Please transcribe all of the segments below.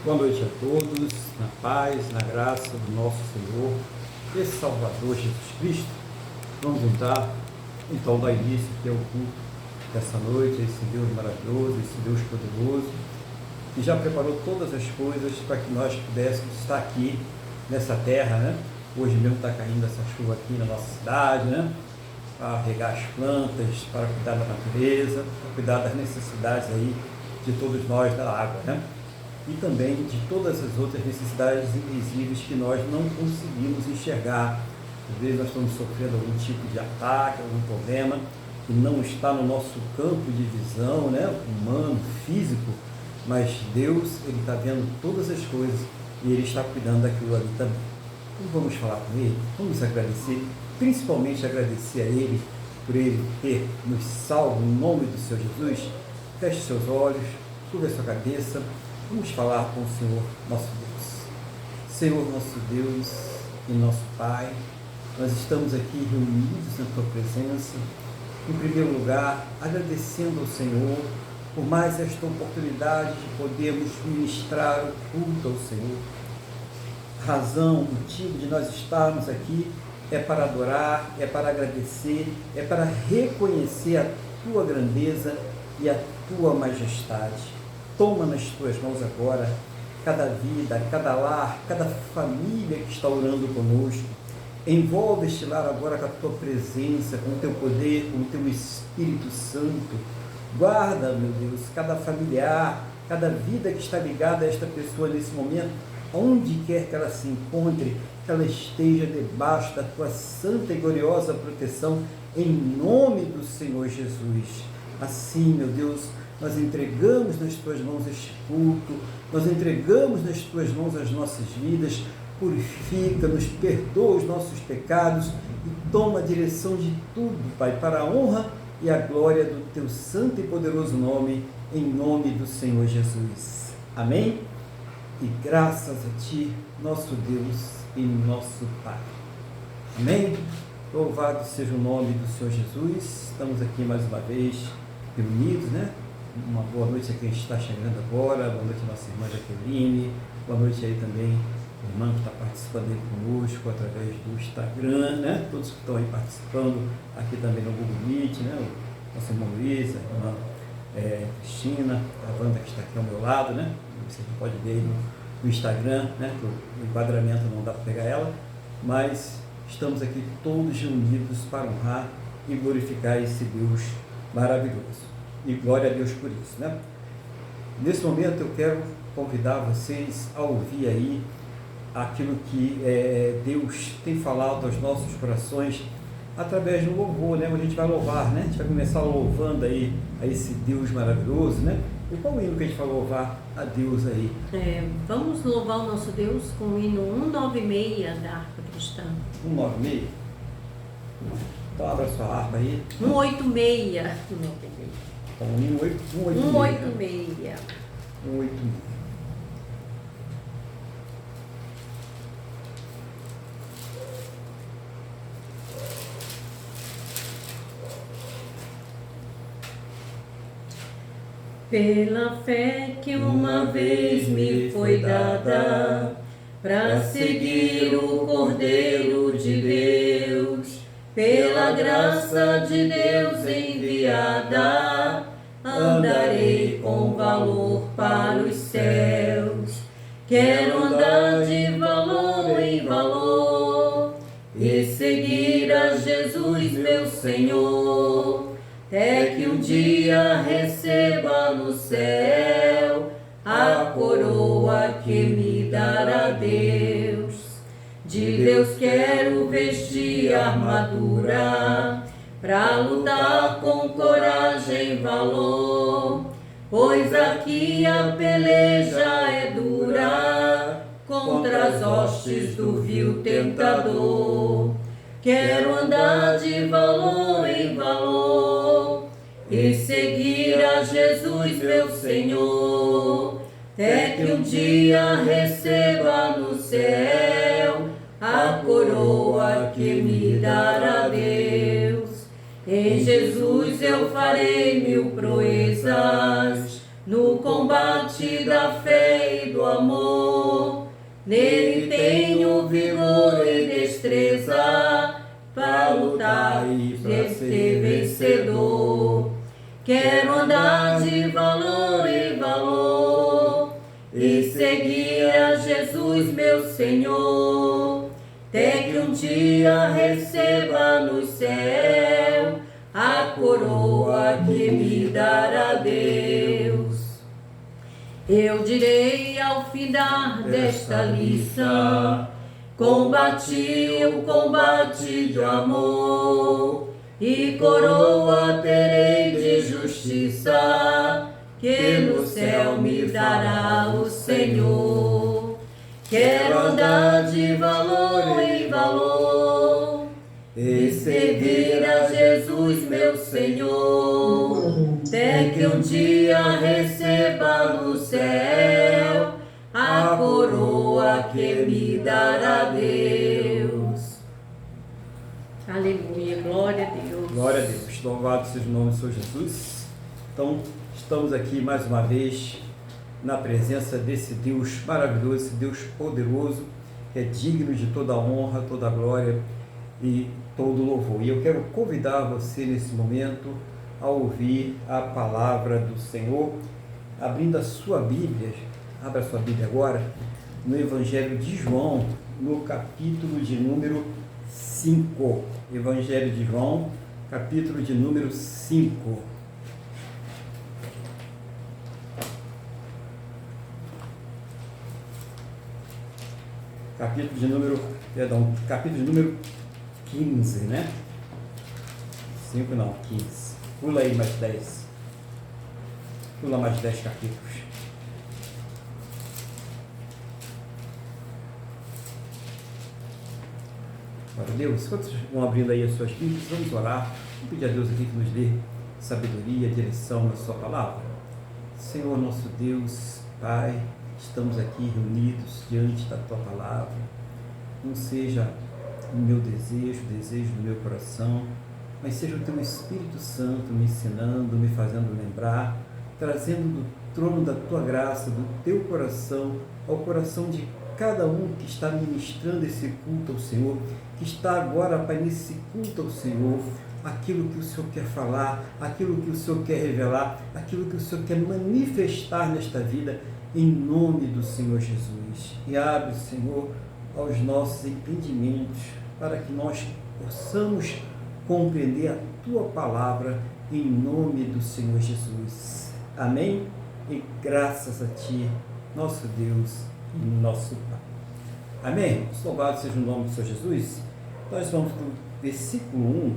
Boa noite a todos, na paz, na graça do nosso Senhor e Salvador Jesus Cristo. Vamos juntar, então, dar início aqui ao culto dessa noite, a esse Deus maravilhoso, esse Deus poderoso, que já preparou todas as coisas para que nós pudéssemos estar aqui nessa terra, né? Hoje mesmo está caindo essa chuva aqui na nossa cidade, né? Para regar as plantas, para cuidar da natureza, para cuidar das necessidades aí de todos nós da água, né? E também de todas as outras necessidades invisíveis que nós não conseguimos enxergar. Às vezes nós estamos sofrendo algum tipo de ataque, algum problema que não está no nosso campo de visão, né? Humano, físico, mas Deus, Ele está vendo todas as coisas e Ele está cuidando daquilo ali também. Então vamos falar com Ele, vamos agradecer, principalmente agradecer a Ele por Ele ter nos salvo em nome do Senhor Jesus. Feche seus olhos, curva a sua cabeça. Vamos falar com o Senhor, nosso Deus. Senhor, nosso Deus e nosso Pai, nós estamos aqui reunidos na Tua presença. Em primeiro lugar, agradecendo ao Senhor por mais esta oportunidade de podermos ministrar o culto ao Senhor. Razão, motivo de nós estarmos aqui é para adorar, é para agradecer, é para reconhecer a Tua grandeza e a Tua majestade. Toma nas Tuas mãos agora cada vida, cada lar, cada família que está orando conosco. Envolve este lar agora com a Tua presença, com o Teu poder, com o Teu Espírito Santo. Guarda, meu Deus, cada familiar, cada vida que está ligada a esta pessoa nesse momento, onde quer que ela se encontre, que ela esteja debaixo da Tua santa e gloriosa proteção, em nome do Senhor Jesus. Assim, meu Deus, nós entregamos nas Tuas mãos este culto, nós entregamos nas Tuas mãos as nossas vidas. Purifica-nos, perdoa os nossos pecados e toma a direção de tudo, Pai, para a honra e a glória do Teu santo e poderoso nome, em nome do Senhor Jesus. Amém? E graças a Ti, nosso Deus e nosso Pai. Amém? Louvado seja o nome do Senhor Jesus. Estamos aqui mais uma vez reunidos, né? Uma boa noite a quem está chegando agora, boa noite a nossa irmã Jaqueline, boa noite aí também a irmã que está participando aí conosco através do Instagram, né? Todos que estão aí participando aqui também no Google Meet, né? O nosso irmão Luiz, a irmã Cristina, a Wanda que está aqui ao meu lado, né? Você pode ver aí no Instagram, né? O enquadramento não dá para pegar ela, mas estamos aqui todos reunidos para honrar e glorificar esse Deus maravilhoso. E glória a Deus por isso, né? Nesse momento eu quero convidar vocês a ouvir aí aquilo que Deus tem falado aos nossos corações através do louvor, né? A gente vai louvar, né? A gente vai começar louvando aí a esse Deus maravilhoso, né? E qual o hino que a gente vai louvar a Deus aí? Vamos louvar o nosso Deus com o hino 196 da harpa cristã. 196? Então abra sua harpa aí. 186. Então, 186. 186. 186. Pela fé que uma vez me foi dada, para seguir o Cordeiro de Deus, pela graça de Deus enviada, andarei com valor para os céus. Quero andar de valor em valor e seguir a Jesus, meu Senhor, até que um dia receba no céu a coroa que me dará Deus. De Deus quero vestir a armadura, pra lutar com coragem e valor, pois aqui a peleja é dura, contra as hostes do vil tentador. Quero andar de valor em valor e seguir a Jesus, meu Senhor, até que um dia receba no céu a coroa que me dará Deus. Em Jesus eu farei mil proezas, no combate da fé e do amor. Nele tenho vigor e destreza para lutar e para ser vencedor. Quero andar de valor e valor e seguir a Jesus, meu Senhor, até que um dia receba no céu a coroa que me dará Deus. Eu direi ao findar desta lição: combati o combate de amor, e coroa terei de justiça, que no céu me dará o Senhor. Quero andar de valor em valor e seguir a Jesus, meu Senhor, até que um dia receba no céu a coroa que me dará Deus. Aleluia, glória a Deus. Glória a Deus, louvado seja o nome do Senhor Jesus. Então, estamos aqui mais uma vez na presença desse Deus maravilhoso, esse Deus poderoso, que é digno de toda a honra, toda a glória e todo o louvor. E eu quero convidar você nesse momento a ouvir a palavra do Senhor, abrindo a sua Bíblia. Abra a sua Bíblia agora, no Evangelho de João, no capítulo de número 5. Evangelho de João, capítulo de número 5. Capítulo de número 15, né? 5 não, 15. Pula aí mais 10. Pula mais 10 capítulos. Glória a Deus. Quando vocês vão abrindo aí as suas Bíblias, vamos orar. Vamos pedir a Deus aqui que nos dê sabedoria, direção na sua palavra. Senhor nosso Deus, Pai, estamos aqui reunidos diante da tua palavra. Não seja o meu desejo, o desejo do meu coração, mas seja o teu Espírito Santo me ensinando, me fazendo lembrar, trazendo do trono da tua graça, do teu coração, ao coração de cada um que está ministrando esse culto ao Senhor, que está agora, Pai, nesse culto ao Senhor, aquilo que o Senhor quer falar, aquilo que o Senhor quer revelar, aquilo que o Senhor quer manifestar nesta vida, em nome do Senhor Jesus. E abre, Senhor, aos nossos entendimentos, para que nós possamos compreender a Tua palavra, em nome do Senhor Jesus. Amém? E graças a Ti, nosso Deus e nosso Pai. Amém? Louvado seja o nome do Senhor Jesus. Nós vamos do versículo 1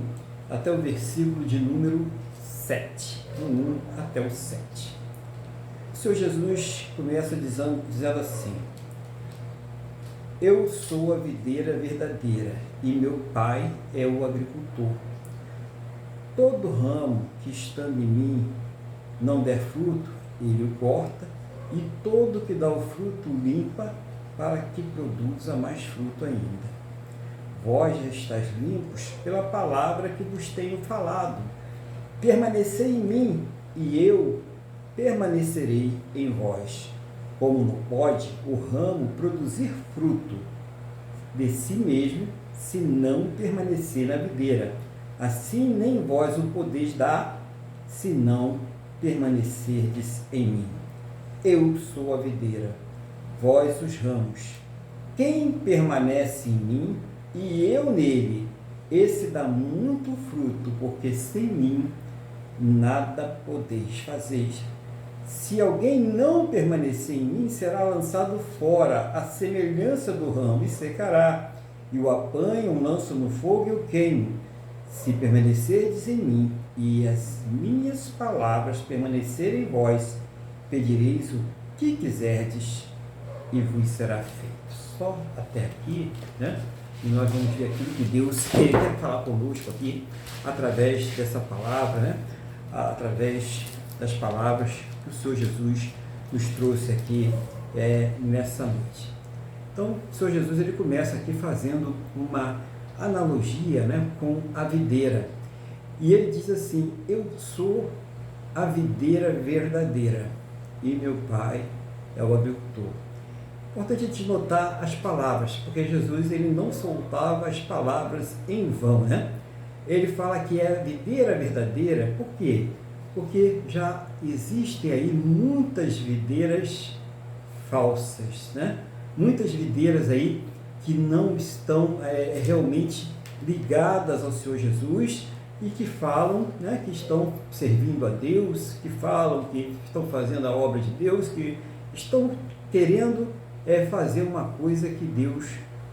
até o versículo de número 7. Do 1 até o 7. O Senhor Jesus começa dizendo assim: eu sou a videira verdadeira e meu Pai é o agricultor. Todo ramo que estando em mim não der fruto, ele o corta, e todo que dá o fruto limpa, para que produza mais fruto ainda. Vós já estáis limpos pela palavra que vos tenho falado. Permanecei em mim, e eu permanecerei em vós. Como não pode o ramo produzir fruto de si mesmo, se não permanecer na videira, assim nem vós o podeis dar, se não permanecerdes em mim. Eu sou a videira, vós os ramos. Quem permanece em mim e eu nele, esse dá muito fruto, porque sem mim nada podeis fazer. Se alguém não permanecer em mim, será lançado fora, à semelhança do ramo, e secará. E o apanham, lançam no fogo e o queimam. Se permanecerdes em mim, e as minhas palavras permanecerem em vós, pedireis o que quiserdes, e vos será feito. Só até aqui, né? E nós vamos ver aquilo que Deus quer falar conosco aqui, através dessa palavra, né? Através das palavras que o Senhor Jesus nos trouxe aqui nessa noite. Então, o Senhor Jesus ele começa aqui fazendo uma analogia, né, com a videira. E ele diz assim: eu sou a videira verdadeira. e meu Pai é o agricultor. Importante a gente notar as palavras, porque Jesus ele não soltava as palavras em vão, né? Ele fala que é a videira verdadeira, por quê? Porque já existem aí muitas videiras falsas, né? Muitas videiras aí que não estão realmente ligadas ao Senhor Jesus e que falam, né, que estão servindo a Deus, que falam que estão fazendo a obra de Deus, que estão querendo fazer uma coisa que Deus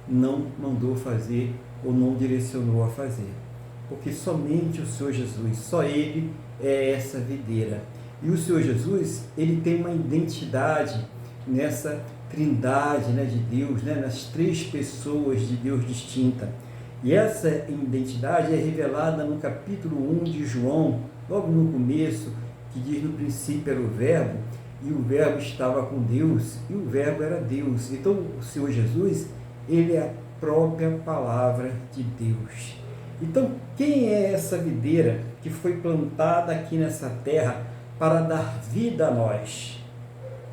não mandou fazer ou não direcionou a fazer. Porque somente o Senhor Jesus, só Ele é essa videira. E o Senhor Jesus, Ele tem uma identidade nessa trindade, né, de Deus, né, nas três pessoas de Deus distinta. E essa identidade é revelada no capítulo 1 de João, logo no começo, que diz: no princípio era o Verbo, e o Verbo estava com Deus, e o Verbo era Deus. Então, o Senhor Jesus, Ele é a própria palavra de Deus. Então, quem é essa videira que foi plantada aqui nessa terra para dar vida a nós?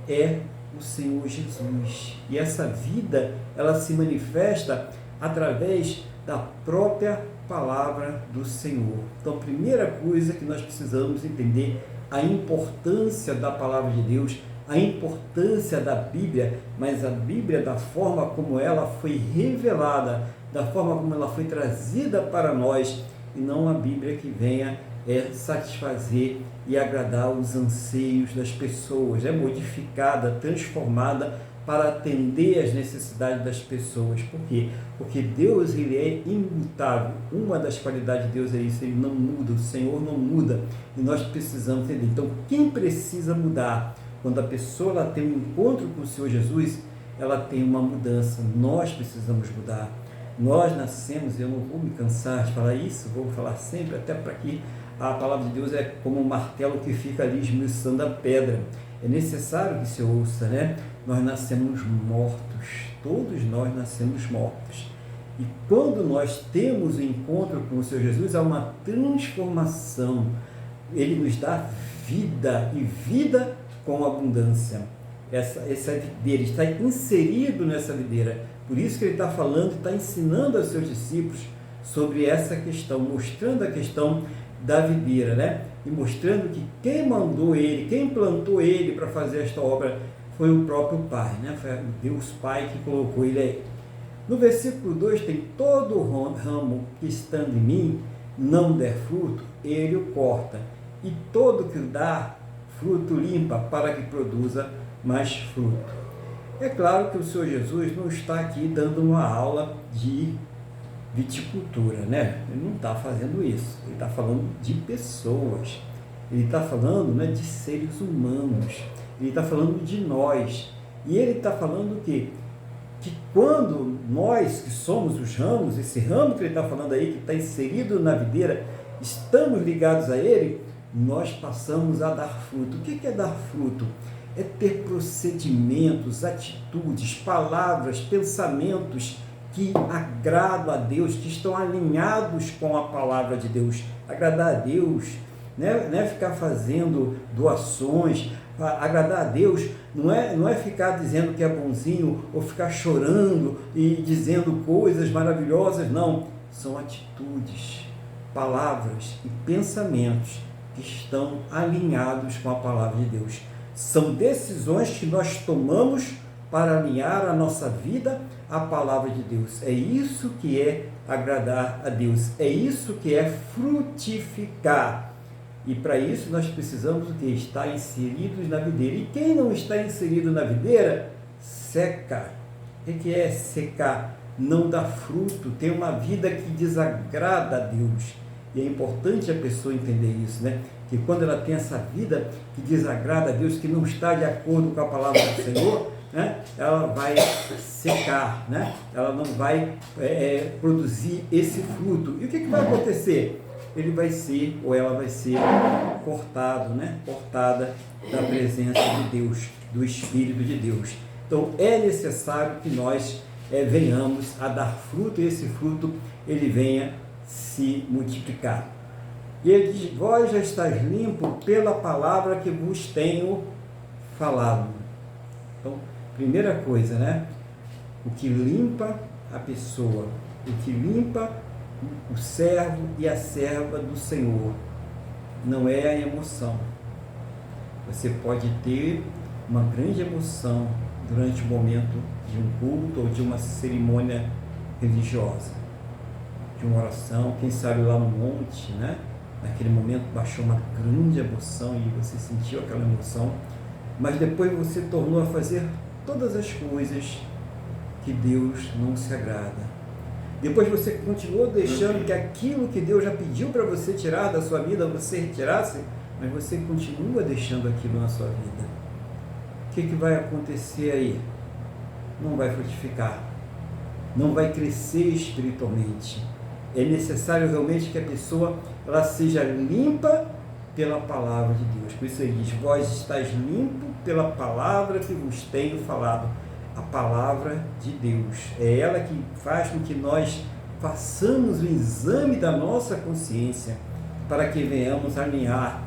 É o Senhor Jesus. E essa vida, ela se manifesta através da própria palavra do Senhor. Então, a primeira coisa que nós precisamos entender, a importância da palavra de Deus, a importância da Bíblia, mas a Bíblia da forma como ela foi revelada, da forma como ela foi trazida para nós, e não a Bíblia que venha satisfazer e agradar os anseios das pessoas, modificada, transformada para atender às necessidades das pessoas. Por quê? Porque Deus, Ele é imutável. Uma das qualidades de Deus é isso, Ele não muda, o Senhor não muda, e nós precisamos entender. Então, quem precisa mudar? Quando a pessoa ela tem um encontro com o Senhor Jesus, ela tem uma mudança. Nós precisamos mudar. Nós nascemos, eu não vou me cansar de falar isso, vou falar sempre, até para que a palavra de Deus é como um martelo que fica ali esmiuçando a pedra. É necessário que se ouça, né? Nós nascemos mortos, todos nós nascemos mortos. E quando nós temos o encontro com o Senhor Jesus, há uma transformação. Ele nos dá vida, e vida com abundância. Essa videira está inserido nessa videira. Por isso que ele está falando, está ensinando aos seus discípulos sobre essa questão, mostrando a questão da videira, né? E mostrando que quem mandou ele, quem plantou ele para fazer esta obra foi o próprio Pai, né? Foi Deus Pai que colocou ele aí. No versículo 2 tem: todo ramo que estando em mim não der fruto, ele o corta, e todo que o dá fruto limpa, para que produza mais fruto. É claro que o Senhor Jesus não está aqui dando uma aula de viticultura, né? Ele não está fazendo isso. Ele está falando de pessoas. Ele está falando, né, de seres humanos. Ele está falando de nós. E ele está falando o quê? Que quando nós, que somos os ramos, esse ramo que ele está falando aí, que está inserido na videira, estamos ligados a ele, nós passamos a dar fruto. O que é dar fruto? É ter procedimentos, atitudes, palavras, pensamentos que agradam a Deus, que estão alinhados com a palavra de Deus. Agradar a Deus, né? Não é ficar fazendo doações. Agradar a Deus não é ficar dizendo que é bonzinho, ou ficar chorando e dizendo coisas maravilhosas, não. São atitudes, palavras e pensamentos que estão alinhados com a palavra de Deus. São decisões que nós tomamos para alinhar a nossa vida à palavra de Deus. É isso que é agradar a Deus. É isso que é frutificar. E para isso nós precisamos o que? Estar inseridos na videira. E quem não está inserido na videira, seca. O que é secar? Não dá fruto, tem uma vida que desagrada a Deus. E é importante a pessoa entender isso, né? Que quando ela tem essa vida que desagrada a Deus, que não está de acordo com a palavra do Senhor, né? Ela vai secar, né? Ela não vai produzir esse fruto. E o que vai acontecer? Ele vai ser, ou ela vai ser cortado, né? Cortada da presença de Deus, do Espírito de Deus. Então é necessário que nós venhamos a dar fruto, e esse fruto ele venha se multiplicar. E ele diz: vós já estáis limpo pela palavra que vos tenho falá-lo. Então, primeira coisa, né? O que limpa a pessoa, o que limpa o servo e a serva do Senhor, não é a emoção. Você pode ter uma grande emoção durante o momento de um culto ou de uma cerimônia religiosa, de uma oração, quem sabe lá no monte, né? Naquele momento baixou uma grande emoção e você sentiu aquela emoção, mas depois você tornou a fazer todas as coisas que Deus não se agrada. Depois você continuou deixando que aquilo que Deus já pediu para você tirar da sua vida, você retirasse, mas você continua deixando aquilo na sua vida. O que vai acontecer aí? Não vai frutificar, não vai crescer espiritualmente. É necessário realmente que a pessoa ela seja limpa pela palavra de Deus. Por isso ele diz, vós estáis limpo pela palavra que vos tenho falado. A palavra de Deus. É ela que faz com que nós façamos o exame da nossa consciência para que venhamos alinhar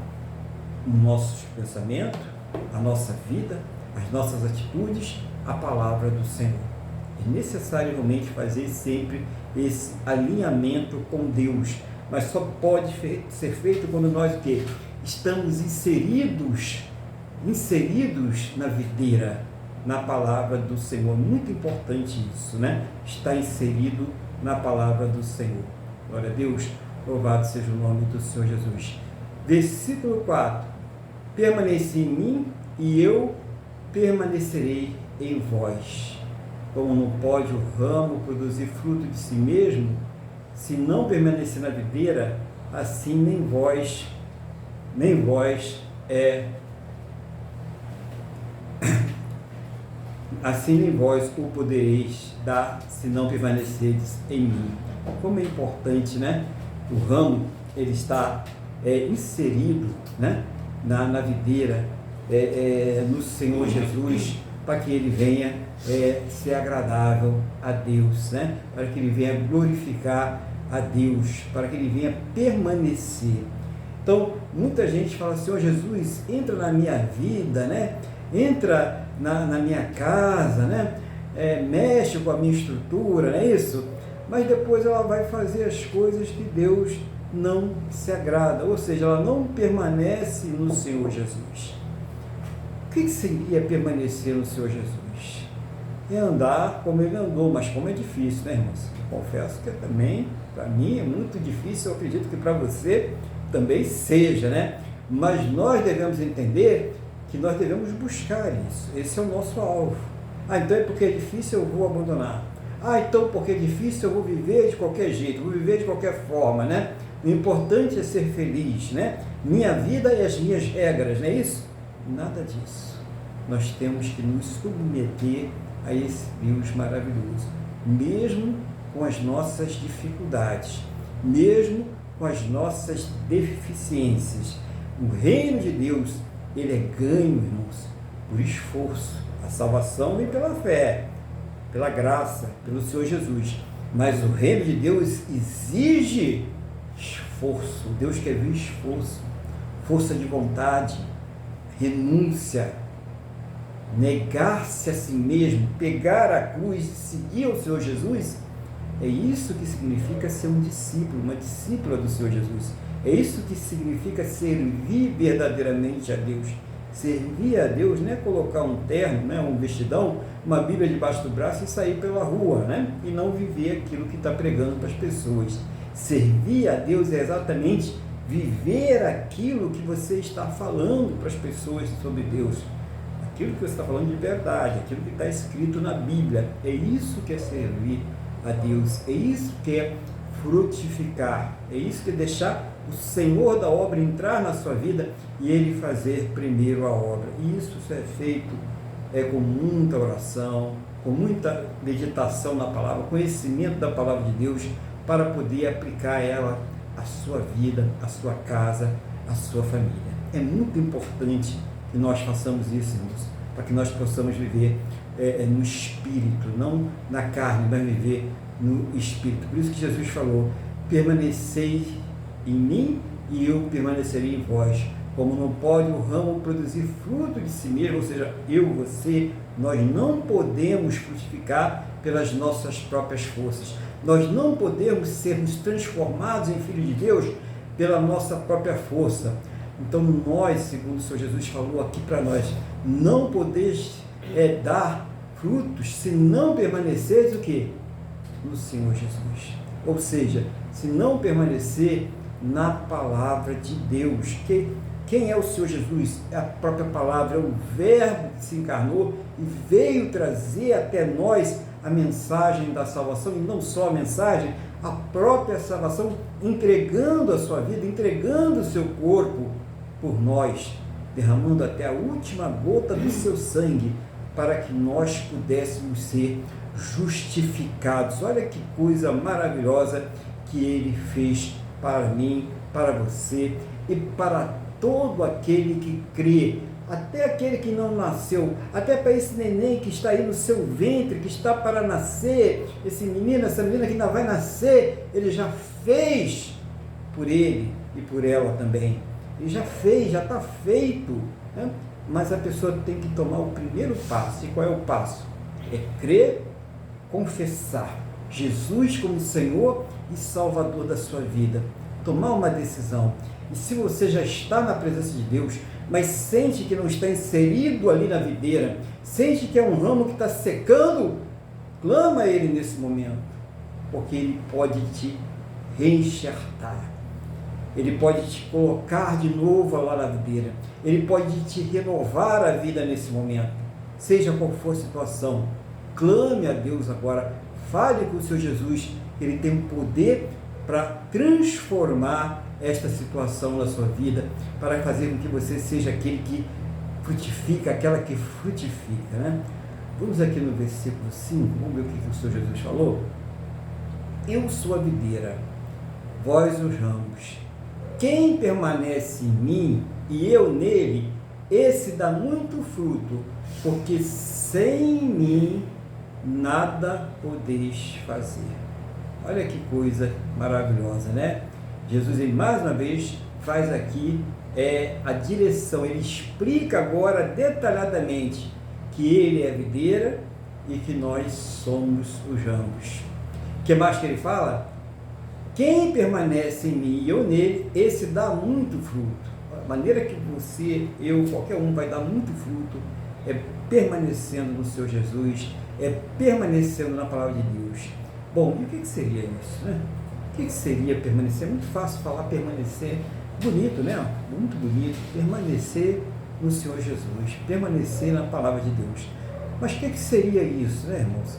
os nossos pensamentos, a nossa vida, as nossas atitudes, a palavra do Senhor. É necessário realmente fazer sempre esse alinhamento com Deus, mas só pode ser feito quando nós o quê? Estamos inseridos na videira, na palavra do Senhor. Muito importante isso, né? Está inserido na palavra do Senhor. Glória a Deus, louvado seja o nome do Senhor Jesus. Versículo 4. Permaneci em mim e eu permanecerei em vós. Como não pode o ramo produzir fruto de si mesmo, se não permanecer na videira, assim nem vós assim nem vós o podereis dar, se não permanecerdes em mim. Como é importante, né? O ramo, ele está inserido, né? na videira, no Senhor Jesus, para que ele venha ser agradável a Deus, né? Para que ele venha glorificar a Deus, para que ele venha permanecer. Então, muita gente fala, Senhor Jesus, entra na minha vida, né? Entra na minha casa, né? Mexe com a minha estrutura, não é isso? Mas depois ela vai fazer as coisas que Deus não se agrada, ou seja, ela não permanece no Senhor Jesus. O que seria permanecer no Senhor Jesus? É andar como ele andou, mas como é difícil, né, irmãos? Confesso que também, para mim, é muito difícil, eu acredito que para você também seja, né? Mas nós devemos entender que nós devemos buscar isso. Esse é o nosso alvo. Então é porque é difícil eu vou abandonar. Então porque é difícil eu vou viver de qualquer jeito, vou viver de qualquer forma, né? O importante é ser feliz, né? Minha vida e as minhas regras, não é isso? Nada disso. Nós temos que nos submeter a esse Deus maravilhoso, mesmo com as nossas dificuldades, mesmo com as nossas deficiências. O reino de Deus, ele é ganho, irmãos, por esforço. A salvação vem pela fé, pela graça, pelo Senhor Jesus. Mas o reino de Deus exige esforço. Deus quer ver esforço, força de vontade, renúncia, negar-se a si mesmo, pegar a cruz e seguir o Senhor Jesus. É isso que significa ser um discípulo, uma discípula do Senhor Jesus. É isso que significa servir verdadeiramente a Deus. Servir a Deus não é colocar um terno, né, um vestidão, uma Bíblia debaixo do braço e sair pela rua, né, e não viver aquilo que está pregando para as pessoas. Servir a Deus é exatamente viver aquilo que você está falando para as pessoas sobre Deus. Aquilo que você está falando de verdade, aquilo que está escrito na Bíblia. É isso que é servir a Deus. É isso que é frutificar. É isso que é deixar o Senhor da obra entrar na sua vida e Ele fazer primeiro a obra. E isso é feito com muita oração, com muita meditação na palavra, conhecimento da palavra de Deus, para poder aplicar ela à sua vida, à sua casa, à sua família. É muito importante que nós façamos isso, irmãos, para que nós possamos viver no Espírito, não na carne, mas viver no Espírito. Por isso que Jesus falou, permanecei em mim e eu permanecerei em vós. Como não pode o ramo produzir fruto de si mesmo, ou seja, eu, você, nós não podemos frutificar pelas nossas próprias forças. Nós não podemos sermos transformados em filhos de Deus pela nossa própria força. Então nós, segundo o Senhor Jesus falou aqui para nós, não podeis dar frutos se não permaneceres o quê? No Senhor Jesus. Ou seja, se não permanecer na palavra de Deus. Quem é o Senhor Jesus? É a própria palavra, é o Verbo que se encarnou e veio trazer até nós a mensagem da salvação, e não só a mensagem, a própria salvação, entregando a sua vida, entregando o seu corpo por nós, derramando até a última gota do seu sangue, para que nós pudéssemos ser justificados. Olha que coisa maravilhosa que Ele fez para mim, para você e para todo aquele que crê, até aquele que não nasceu, até para esse neném que está aí no seu ventre, que está para nascer, esse menino, essa menina que ainda vai nascer, Ele já fez por ele e por ela também. Ele já fez, já está feito, né? Mas a pessoa tem que tomar o primeiro passo. E qual é o passo? É crer, confessar Jesus como Senhor e Salvador da sua vida, tomar uma decisão. E se você já está na presença de Deus, mas sente que não está inserido ali na videira, sente que é um ramo que está secando, clama a Ele nesse momento, porque Ele pode te reenxertar, Ele pode te colocar de novo lá na videira, Ele pode te renovar a vida nesse momento, seja qual for a situação. Clame a Deus agora, fale com o Senhor Jesus, Ele tem o poder para transformar esta situação na sua vida, para fazer com que você seja aquele que frutifica, aquela que frutifica, né? Vamos aqui no versículo 5, vamos ver o que o Senhor Jesus falou. Eu sou a videira, vós os ramos. Quem permanece em mim e eu nele, esse dá muito fruto, porque sem mim nada podeis fazer. Olha que coisa maravilhosa, né? Jesus, ele, mais uma vez, faz aqui a direção, ele explica agora detalhadamente que ele é a videira e que nós somos os ramos. O que mais que ele fala? Quem permanece em mim e eu nele, esse dá muito fruto. A maneira que você, eu, qualquer um vai dar muito fruto é permanecendo no Senhor Jesus, é permanecendo na palavra de Deus. Bom, e o que seria isso, né? O que seria permanecer? É muito fácil falar permanecer, bonito, né? Muito bonito, permanecer no Senhor Jesus, permanecer na palavra de Deus. Mas o que seria isso, né, irmãos?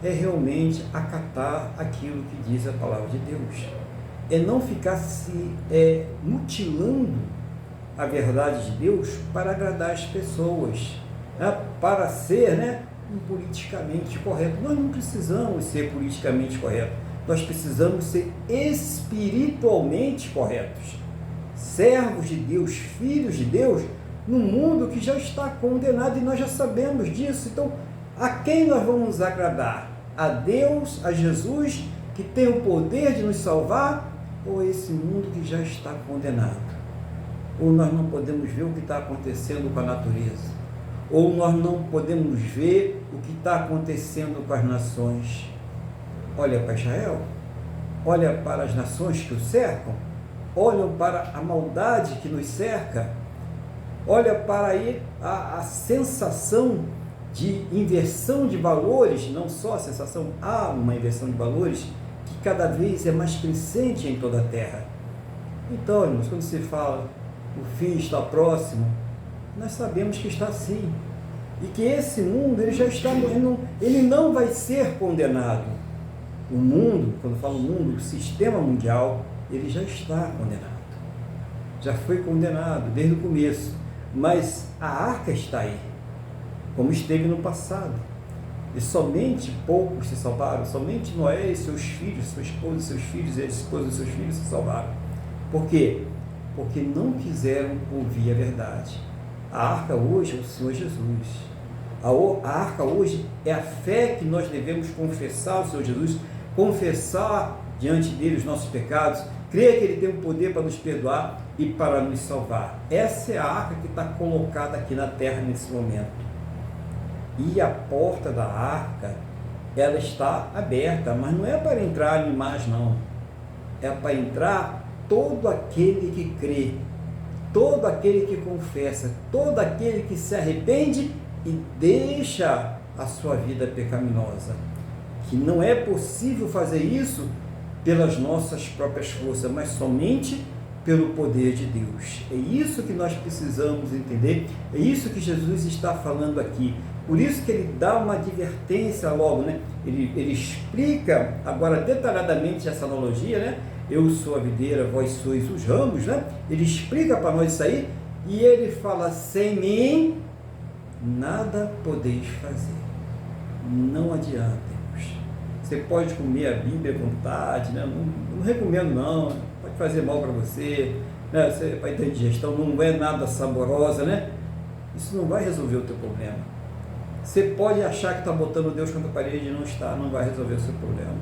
É realmente acatar aquilo que diz a palavra de Deus. É não ficar se mutilando a verdade de Deus para agradar as pessoas, né? Para ser, né, politicamente correto. Nós não precisamos ser politicamente corretos. Nós precisamos ser espiritualmente corretos, servos de Deus, filhos de Deus, num mundo que já está condenado e nós já sabemos disso. Então, a quem nós vamos agradar? A Deus, a Jesus, que tem o poder de nos salvar, ou a esse mundo que já está condenado? Ou nós não podemos ver o que está acontecendo com a natureza? Ou nós não podemos ver o que está acontecendo com as nações? Olha para Israel, olha para as nações que o cercam, olham para a maldade que nos cerca, olha para aí a sensação de inversão de valores, não só a sensação, há uma inversão de valores que cada vez é mais crescente em toda a terra. Então, irmãos, quando se fala o fim está próximo, nós sabemos que está assim, e que esse mundo ele já está, ele não vai ser condenado. O mundo, quando eu falo mundo, o sistema mundial, ele já está condenado. Já foi condenado desde o começo. Mas a arca está aí, como esteve no passado. E somente poucos se salvaram. Somente Noé e seus filhos, sua esposa e seus filhos, e a esposa e seus filhos se salvaram. Por quê? Porque não quiseram ouvir a verdade. A arca hoje é o Senhor Jesus. A arca hoje é a fé que nós devemos confessar ao Senhor Jesus, confessar diante dele os nossos pecados Crê que Ele tem o poder para nos perdoar e para nos salvar. Essa é a arca que está colocada aqui na terra nesse momento. E a porta da arca, ela está aberta, mas não é para entrar animais, não. É para entrar todo aquele que crê, todo aquele que confessa, todo aquele que se arrepende e deixa a sua vida pecaminosa. Que não é possível fazer isso pelas nossas próprias forças, mas somente pelo poder de Deus. É isso que nós precisamos entender, é isso que Jesus está falando aqui. Por isso que ele dá uma advertência logo, né? Ele explica agora detalhadamente essa analogia, né? Eu sou a videira, vós sois os ramos, né? Ele explica para nós isso aí e ele fala: sem mim nada podeis fazer. Não adianta. Você pode comer a Bíblia à vontade, né? Não recomendo não, pode fazer mal para você, né? Você vai ter digestão, não é nada saborosa, né? Isso não vai resolver o teu problema. Você pode achar que está botando Deus contra a parede e não está, não vai resolver o seu problema.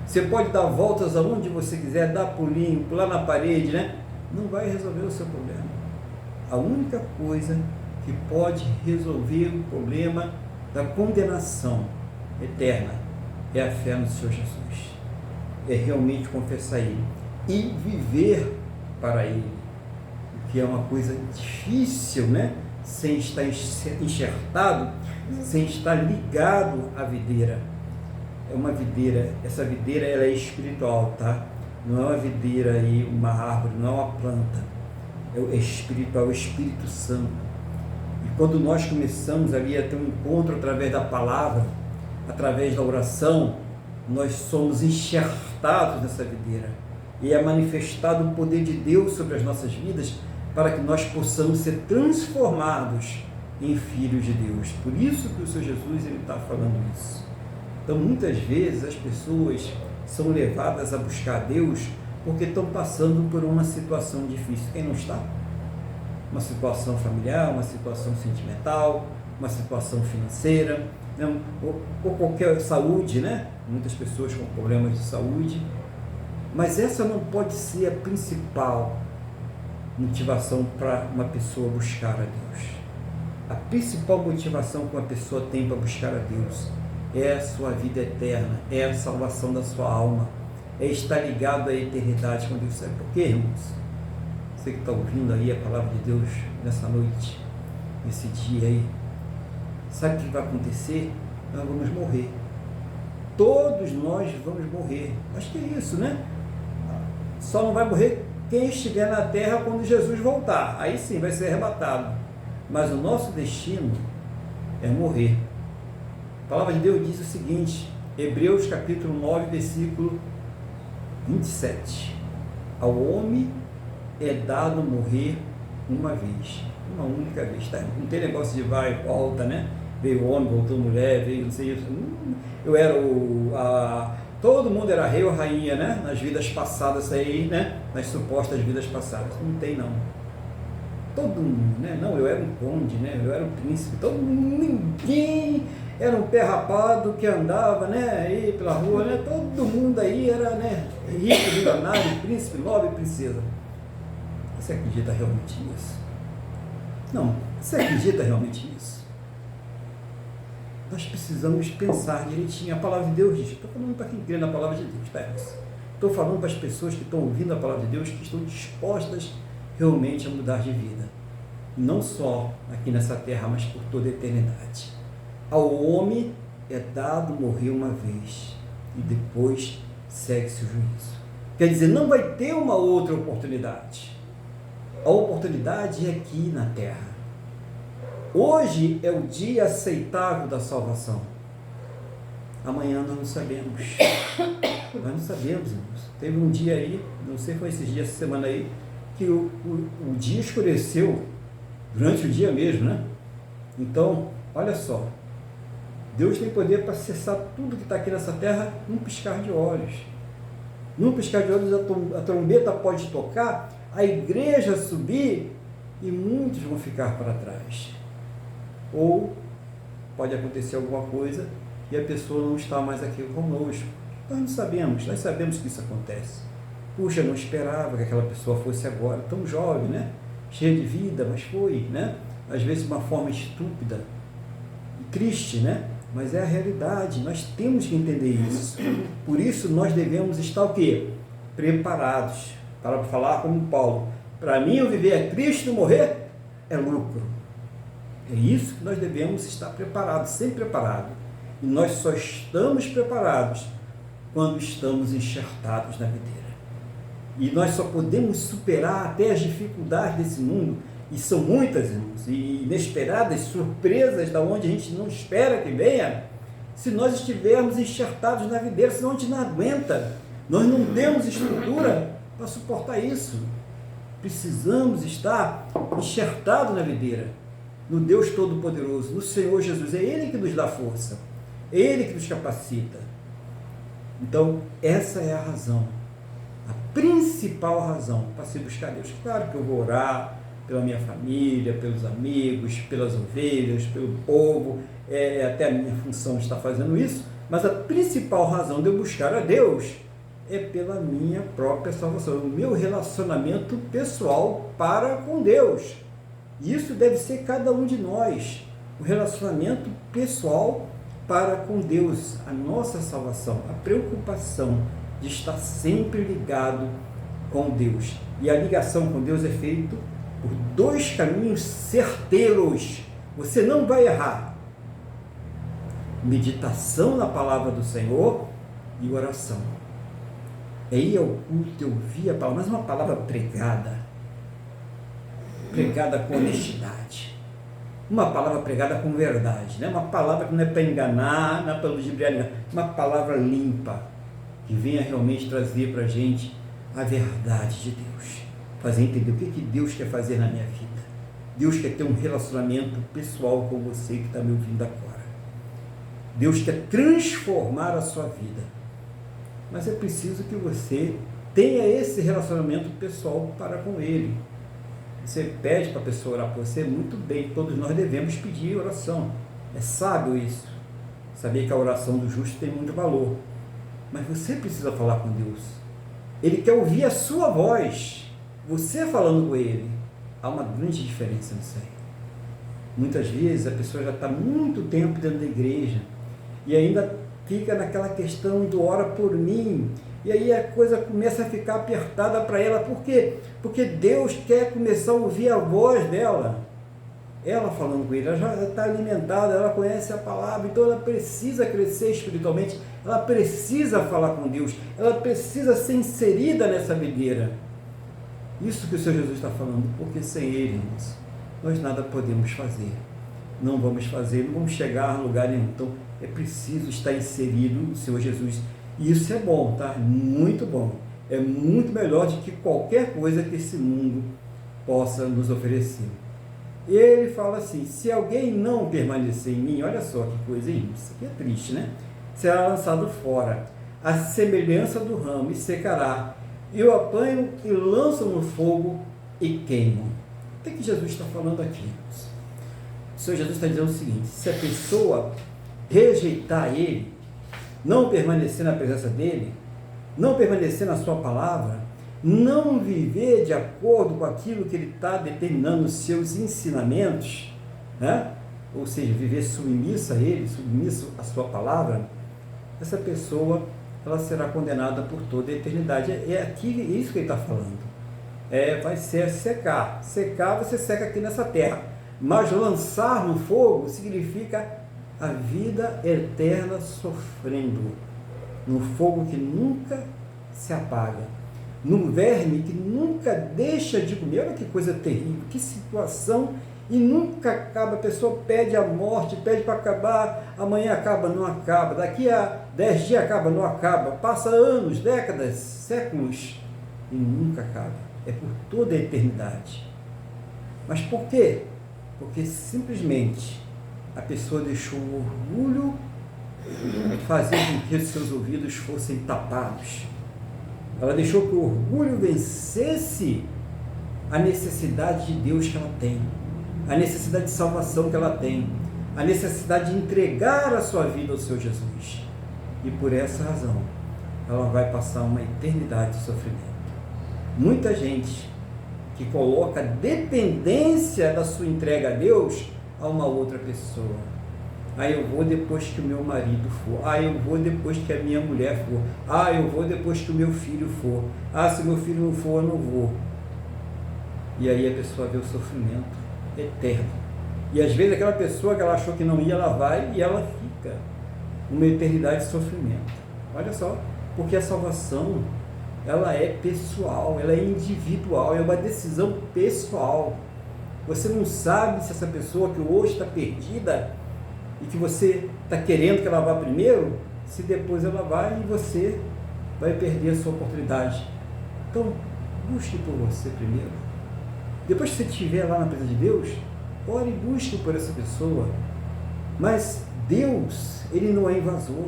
Você pode dar voltas aonde você quiser, dar pulinho, pular na parede, né? Não vai resolver o seu problema. A única coisa que pode resolver o problema da condenação eterna é a fé no Senhor Jesus, é realmente confessar Ele e viver para Ele, que é uma coisa difícil, né? Sem estar enxertado, sem estar ligado à videira. É uma videira, essa videira ela é espiritual, tá? Não é uma videira aí, uma árvore, não é uma planta, é espiritual, é o Espírito Santo. E quando nós começamos ali a ter um encontro através da palavra, através da oração, nós somos enxertados nessa videira e é manifestado o poder de Deus sobre as nossas vidas para que nós possamos ser transformados em filhos de Deus. Por isso que o Senhor Jesus ele está falando isso. Então muitas vezes as pessoas são levadas a buscar Deus porque estão passando por uma situação difícil. Quem não está? Uma situação familiar, uma situação sentimental, uma situação financeira, ou qualquer saúde, né? Muitas pessoas com problemas de saúde, mas essa não pode ser a principal motivação para uma pessoa buscar a Deus. A principal motivação que uma pessoa tem para buscar a Deus é a sua vida eterna, é a salvação da sua alma, é estar ligado à eternidade com Deus. Sabe por quê, irmãos? Você que está ouvindo aí a palavra de Deus nessa noite, nesse dia aí, sabe o que vai acontecer? Nós vamos morrer. Todos nós vamos morrer. Acho que é isso, né? Só não vai morrer quem estiver na terra quando Jesus voltar. Aí sim vai ser arrebatado. Mas o nosso destino é morrer. A palavra de Deus diz o seguinte, Hebreus capítulo 9, versículo 27. Ao homem é dado morrer uma vez. Uma única vez, tá? Não tem negócio de vai e volta, né? Veio homem, voltou mulher, veio não sei isso. Eu era todo mundo era rei ou rainha, né? Nas vidas passadas aí, né? Nas supostas vidas passadas. Não tem, não. Todo mundo, né? Não, eu era um conde, né? Eu era um príncipe. Todo mundo, ninguém era um pé rapado que andava, né? Aí pela rua, né? Todo mundo aí era, né? Rico, milionário, príncipe, nobre, princesa. Você acredita realmente nisso? Não. Você acredita realmente nisso? Nós precisamos pensar direitinho. A palavra de Deus diz, estou falando para quem crê na palavra de Deus, tá? Estou falando para as pessoas que estão ouvindo a palavra de Deus, que estão dispostas realmente a mudar de vida. Não só aqui nessa terra, mas por toda a eternidade. Ao homem é dado morrer uma vez e depois segue-se o juízo. Quer dizer, não vai ter uma outra oportunidade. A oportunidade é aqui na terra. Hoje é o dia aceitável da salvação. Amanhã nós não sabemos. Nós não sabemos, irmãos. Teve um dia aí, não sei se foi esses dias, essa semana aí, que o dia escureceu durante o dia mesmo, né? Então, olha só. Deus tem poder para cessar tudo que está aqui nessa terra num piscar de olhos. Num piscar de olhos a trombeta pode tocar, a igreja subir e muitos vão ficar para trás. Ou pode acontecer alguma coisa e a pessoa não está mais aqui conosco. Nós não sabemos, nós sabemos que isso acontece. Puxa, não esperava que aquela pessoa fosse agora tão jovem, né? Cheia de vida, mas foi, né? Às vezes de uma forma estúpida e triste, né? Mas é a realidade, nós temos que entender isso. Por isso nós devemos estar o quê? Preparados. Para falar como Paulo, para mim o viver é Cristo e morrer é lucro. É isso que nós devemos estar preparados, sempre preparados. E nós só estamos preparados quando estamos enxertados na videira. E nós só podemos superar até as dificuldades desse mundo, e são muitas, irmãos, e inesperadas, surpresas da onde a gente não espera que venha, se nós estivermos enxertados na videira, senão a gente não aguenta. Nós não temos estrutura para suportar isso. Precisamos estar enxertados na videira, no Deus Todo-Poderoso, no Senhor Jesus. É Ele que nos dá força, é Ele que nos capacita. Então, essa é a razão, a principal razão para se buscar Deus. Claro que eu vou orar pela minha família, pelos amigos, pelas ovelhas, pelo povo, até a minha função está fazendo isso, mas a principal razão de eu buscar a Deus é pela minha própria salvação, o meu relacionamento pessoal para com Deus. Isso deve ser cada um de nós, o relacionamento pessoal para com Deus, a nossa salvação, a preocupação de estar sempre ligado com Deus. E a ligação com Deus é feita por dois caminhos certeiros. Você não vai errar: meditação na palavra do Senhor e oração. Aí é o culto, eu vi a palavra, mas uma palavra pregada com honestidade, uma palavra pregada com verdade, né? Uma palavra que não é para enganar, não é para ludibriar, uma palavra limpa, que venha realmente trazer para a gente a verdade de Deus, fazer entender o que Deus quer fazer na minha vida. Deus quer ter um relacionamento pessoal com você que está me ouvindo agora. Deus quer transformar a sua vida, mas é preciso que você tenha esse relacionamento pessoal para com Ele. Você pede para a pessoa orar por você, muito bem, todos nós devemos pedir oração, é sábio isso, saber que a oração do justo tem muito valor, mas você precisa falar com Deus. Ele quer ouvir a sua voz, você falando com Ele. Há uma grande diferença nisso aí. Muitas vezes a pessoa já está muito tempo dentro da igreja e ainda fica naquela questão do ora por mim, e aí a coisa começa a ficar apertada para ela. Por quê? Porque Deus quer começar a ouvir a voz dela, ela falando com Ele. Ela já está alimentada, ela conhece a palavra, então ela precisa crescer espiritualmente, ela precisa falar com Deus, ela precisa ser inserida nessa videira. Isso que o Senhor Jesus está falando, porque sem Ele, irmãos, nós nada podemos fazer, não vamos fazer, não vamos chegar a lugar nenhum. Então é preciso estar inserido no Senhor Jesus, e isso é bom, tá? Muito bom, é muito melhor do que qualquer coisa que esse mundo possa nos oferecer. Ele fala assim: se alguém não permanecer em mim, olha só que coisa, isso aqui é triste, né? Será lançado fora, a semelhança do ramo, e secará. Eu apanho e lanço no fogo e queimo. O que Jesus está falando aqui? O Senhor Jesus está dizendo o seguinte: se a pessoa rejeitar Ele, não permanecer na presença dEle, não permanecer na sua palavra, não viver de acordo com aquilo que Ele está determinando nos seus ensinamentos, né? Ou seja, viver submisso a Ele, submisso à sua palavra, essa pessoa, ela será condenada por toda a eternidade. É aqui isso que ele está falando. Vai ser secar. Secar, você seca aqui nessa terra. Mas lançar no fogo significa a vida eterna sofrendo. No fogo que nunca se apaga. Num verme que nunca deixa de comer. Olha que coisa terrível, que situação. E nunca acaba. A pessoa pede a morte, pede para acabar, amanhã acaba, não acaba, daqui a 10 dias acaba, não acaba, passa anos, décadas, séculos, e nunca acaba. É por toda a eternidade. Mas por quê? Porque simplesmente a pessoa deixou o orgulho fazer com que seus ouvidos fossem tapados. Ela deixou que o orgulho vencesse a necessidade de Deus que ela tem, a necessidade de salvação que ela tem, a necessidade de entregar a sua vida ao Senhor Jesus. E por essa razão, ela vai passar uma eternidade de sofrimento. Muita gente que coloca a dependência da sua entrega a Deus a uma outra pessoa. Eu vou depois que o meu marido for. Eu vou depois que a minha mulher for. Eu vou depois que o meu filho for. Se meu filho não for, eu não vou. E aí a pessoa vê o sofrimento eterno. E às vezes aquela pessoa que ela achou que não ia, ela vai e ela fica uma eternidade de sofrimento. Olha só, porque a salvação, ela é pessoal, ela é individual, é uma decisão pessoal. Você não sabe se essa pessoa que hoje está perdida e que você está querendo que ela vá primeiro, se depois ela vai e você vai perder a sua oportunidade. Então, busque por você primeiro. Depois que você estiver lá na presença de Deus, ore e busque por essa pessoa. Mas Deus, Ele não é invasor.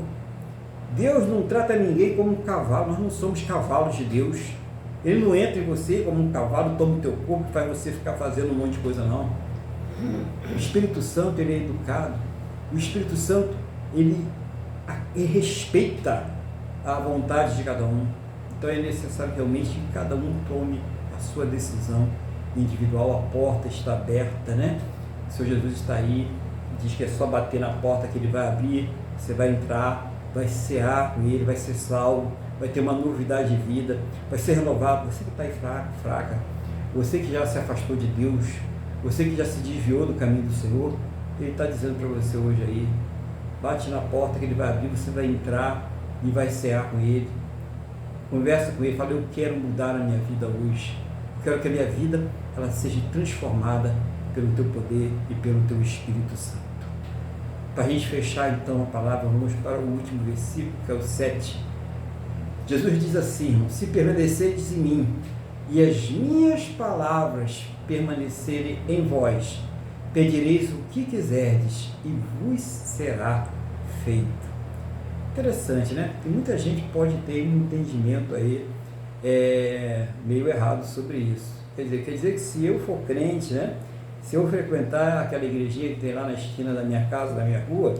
Deus não trata ninguém como um cavalo, nós não somos cavalos de Deus. Ele não entra em você como um cavalo, toma o teu corpo e faz você ficar fazendo um monte de coisa, não. O Espírito Santo, ele é educado. O Espírito Santo, ele respeita a vontade de cada um. Então é necessário realmente que cada um tome a sua decisão individual. A porta está aberta, né? O Senhor Jesus está aí, diz que é só bater na porta que Ele vai abrir, você vai entrar, vai cear com Ele, vai ser salvo, vai ter uma novidade de vida, vai ser renovado. Você que está aí fraca, você que já se afastou de Deus, você que já se desviou do caminho do Senhor, Ele está dizendo para você hoje aí, bate na porta que Ele vai abrir, você vai entrar e vai cear com Ele. Conversa com Ele, fala, eu quero mudar a minha vida hoje, eu quero que a minha vida ela seja transformada pelo Teu poder e pelo Teu Espírito Santo. Para a gente fechar então a palavra, vamos para o último versículo, que é o 7. Jesus diz assim, irmão, se permanecerdes em mim e as minhas palavras permanecerem em vós, pedireis o que quiserdes e vos será feito. Interessante, né? Tem muita gente que pode ter um entendimento aí meio errado sobre isso. Quer dizer que se eu for crente, né? Se eu frequentar aquela igrejinha que tem lá na esquina da minha casa, da minha rua,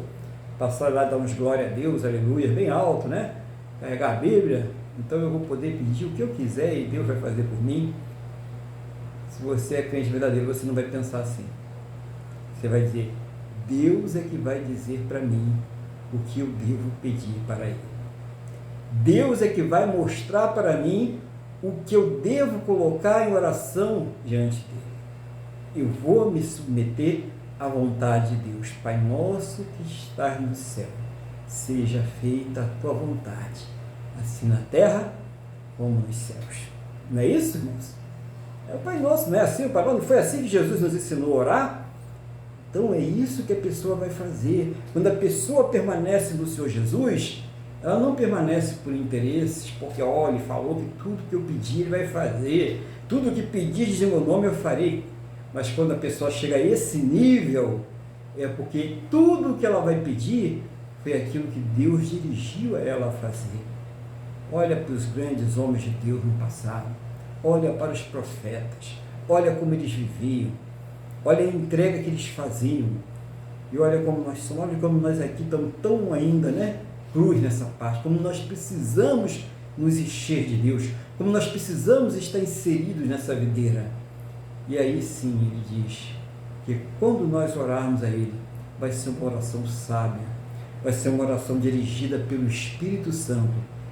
passar lá, dar uns glória a Deus, aleluia, bem alto, né? Carregar a Bíblia, então eu vou poder pedir o que eu quiser e Deus vai fazer por mim. Se você é crente verdadeiro, você não vai pensar assim. Você vai dizer, Deus é que vai dizer para mim o que eu devo pedir para Ele. Deus é que vai mostrar para mim o que eu devo colocar em oração diante dEle. Eu vou me submeter à vontade de Deus. Pai nosso que estás no céu, seja feita a tua vontade, assim na terra como nos céus. Não é isso, irmãos? É o Pai Nosso, não é assim? O Pai Nosso, não foi assim que Jesus nos ensinou a orar? Então é isso que a pessoa vai fazer. Quando a pessoa permanece no Senhor Jesus, ela não permanece por interesses, porque olha, Ele falou que tudo que eu pedir Ele vai fazer, tudo que pedir em meu nome eu farei. Mas quando a pessoa chega a esse nível, é porque tudo que ela vai pedir foi aquilo que Deus dirigiu a ela a fazer. Olha para os grandes homens de Deus no passado, olha para os profetas, olha como eles viviam, olha a entrega que eles faziam, e olha como nós somos, olha como nós aqui estamos tão ainda, né, cruz nessa parte, como nós precisamos nos encher de Deus, como nós precisamos estar inseridos nessa videira. E aí sim Ele diz que quando nós orarmos a Ele, vai ser uma oração sábia, vai ser uma oração dirigida pelo Espírito Santo,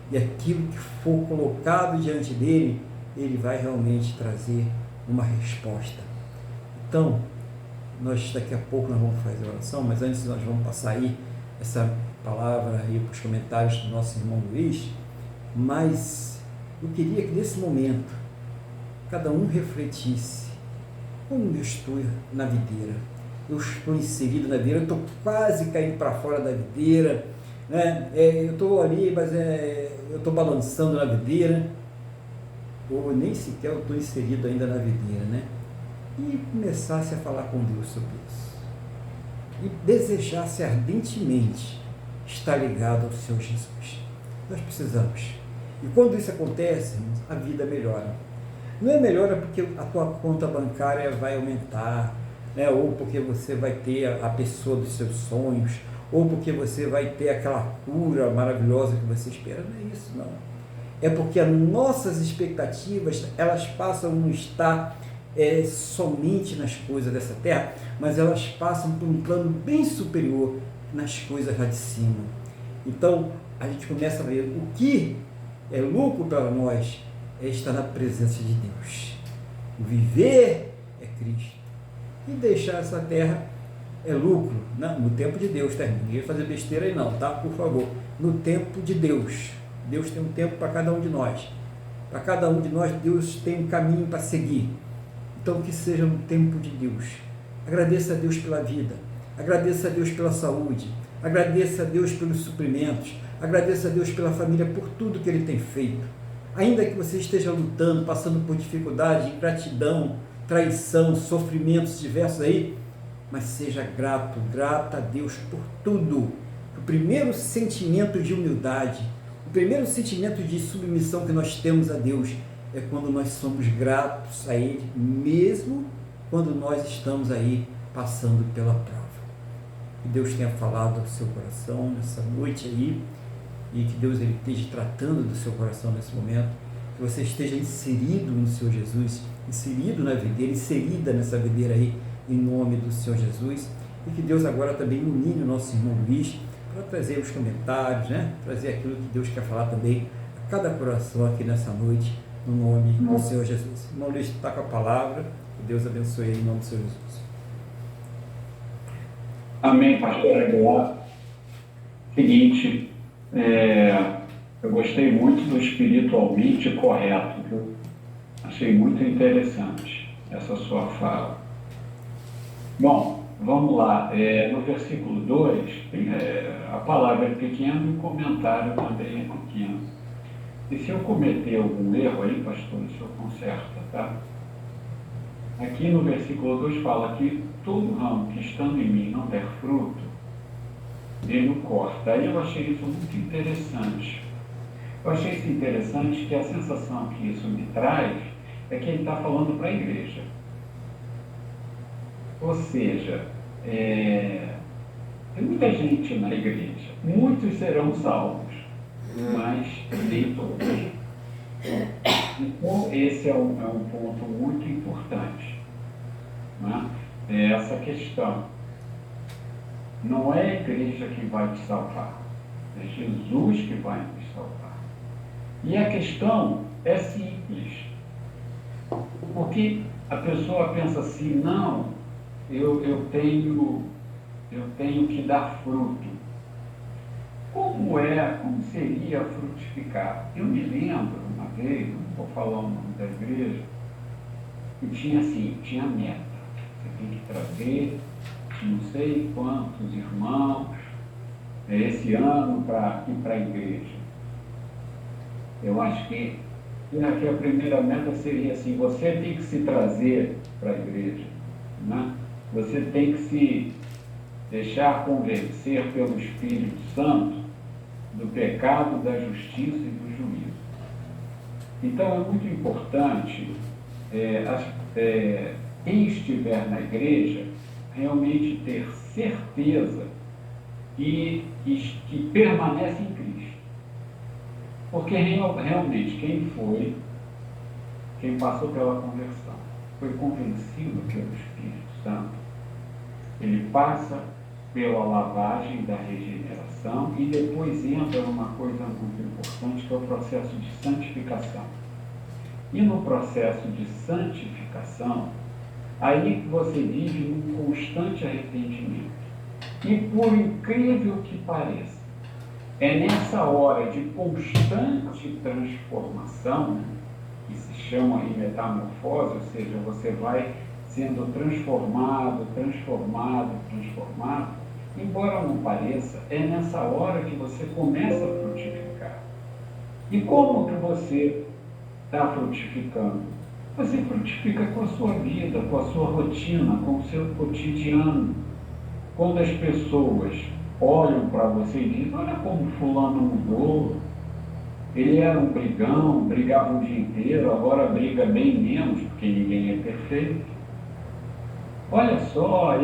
e aquilo que for colocado diante dEle, Ele vai realmente trazer uma resposta. Então, nós daqui a pouco nós vamos fazer a oração, mas antes nós vamos passar aí essa palavra aí para os comentários do nosso irmão Luiz, mas eu queria que nesse momento cada um refletisse: como eu estou na videira? Eu estou inserido na videira, eu estou quase caindo para fora da videira, né? Eu estou ali, mas eu estou balançando na videira, ou nem sequer eu estou inserido ainda na videira, né? E começasse a falar com Deus sobre isso. E desejasse ardentemente estar ligado ao Senhor Jesus. Nós precisamos. E quando isso acontece, a vida melhora. Não é melhora porque a tua conta bancária vai aumentar, né? Ou porque você vai ter a pessoa dos seus sonhos, ou porque você vai ter aquela cura maravilhosa que você espera. Não é isso, não. é porque as nossas expectativas, elas passam a não estar somente nas coisas dessa terra, mas elas passam por um plano bem superior nas coisas lá de cima. Então, a gente começa a ver o que é lucro para nós é estar na presença de Deus. O viver é Cristo. E deixar essa terra é lucro, né? No tempo de Deus, tá? Ninguém fazer besteira aí não, tá? Por favor. No tempo de Deus. Deus tem um tempo para cada um de nós. Para cada um de nós, Deus tem um caminho para seguir. Então, que seja no tempo de Deus. Agradeça a Deus pela vida. Agradeça a Deus pela saúde. Agradeça a Deus pelos suprimentos. Agradeça a Deus pela família, por tudo que Ele tem feito. Ainda que você esteja lutando, passando por dificuldade, ingratidão, traição, sofrimentos diversos aí, mas seja grato, grata a Deus por tudo. O primeiro sentimento de humildade, o primeiro sentimento de submissão que nós temos a Deus é quando nós somos gratos a Ele, mesmo quando nós estamos aí passando pela prova. Que Deus tenha falado ao seu coração nessa noite aí, e que Deus ele esteja tratando do seu coração nesse momento, que você esteja inserido no Senhor Jesus, inserido na videira, inserida nessa videira aí, em nome do Senhor Jesus, e que Deus agora também ilumine o nosso irmão Luiz, para trazer os comentários, né? Trazer aquilo que Deus quer falar também a cada coração aqui nessa noite, no nome do Senhor Jesus. O irmão Luiz está com a palavra, que Deus abençoe ele em nome do Senhor Jesus. Amém, pastor Aguilar. Seguinte, eu gostei muito do espiritualmente correto, viu? Achei muito interessante essa sua fala. Bom, vamos lá. No versículo 2, a palavra é pequena e o comentário também é pequeno. E se eu cometer algum erro aí, pastor, o senhor conserta, tá? Aqui no versículo 2 fala que todo ramo que estando em mim não der fruto, ele o corta. Aí eu achei isso muito interessante. Eu achei isso interessante que a sensação que isso me traz é que ele está falando para a igreja. Ou seja, tem muita gente na igreja, muitos serão salvos, mas nem todos. Então, esse é um ponto muito importante, né? Essa questão. Não é a igreja que vai te salvar, é Jesus que vai nos salvar. E a questão é simples, porque a pessoa pensa assim, não, eu tenho que dar fruto. Como seria frutificar? Eu me lembro uma vez, não vou falar o nome da igreja, que tinha meta. Você tem que trazer não sei quantos irmãos esse ano para ir para a igreja. Eu acho que a primeira meta seria assim, você tem que se trazer para a igreja, né? Você tem que se deixar convencer pelo Espírito Santo do pecado, da justiça e do juízo. Então é muito importante quem estiver na igreja realmente ter certeza que permanece em Cristo. Porque realmente quem passou pela conversão, foi convencido pelo Espírito Santo, ele passa pela lavagem da regeneração e depois entra numa coisa muito importante, que é o processo de santificação. E no processo de santificação, aí você vive num constante arrependimento. E por incrível que pareça, é nessa hora de constante transformação, que se chama aí metamorfose, ou seja, você vai sendo transformado, embora não pareça, é nessa hora que você começa a frutificar. E como que você está frutificando? Você frutifica com a sua vida, com a sua rotina, com o seu cotidiano. Quando as pessoas olham para você e dizem, olha como fulano mudou, ele era um brigão, brigava o dia inteiro, agora briga bem menos, porque ninguém é perfeito. Olha só,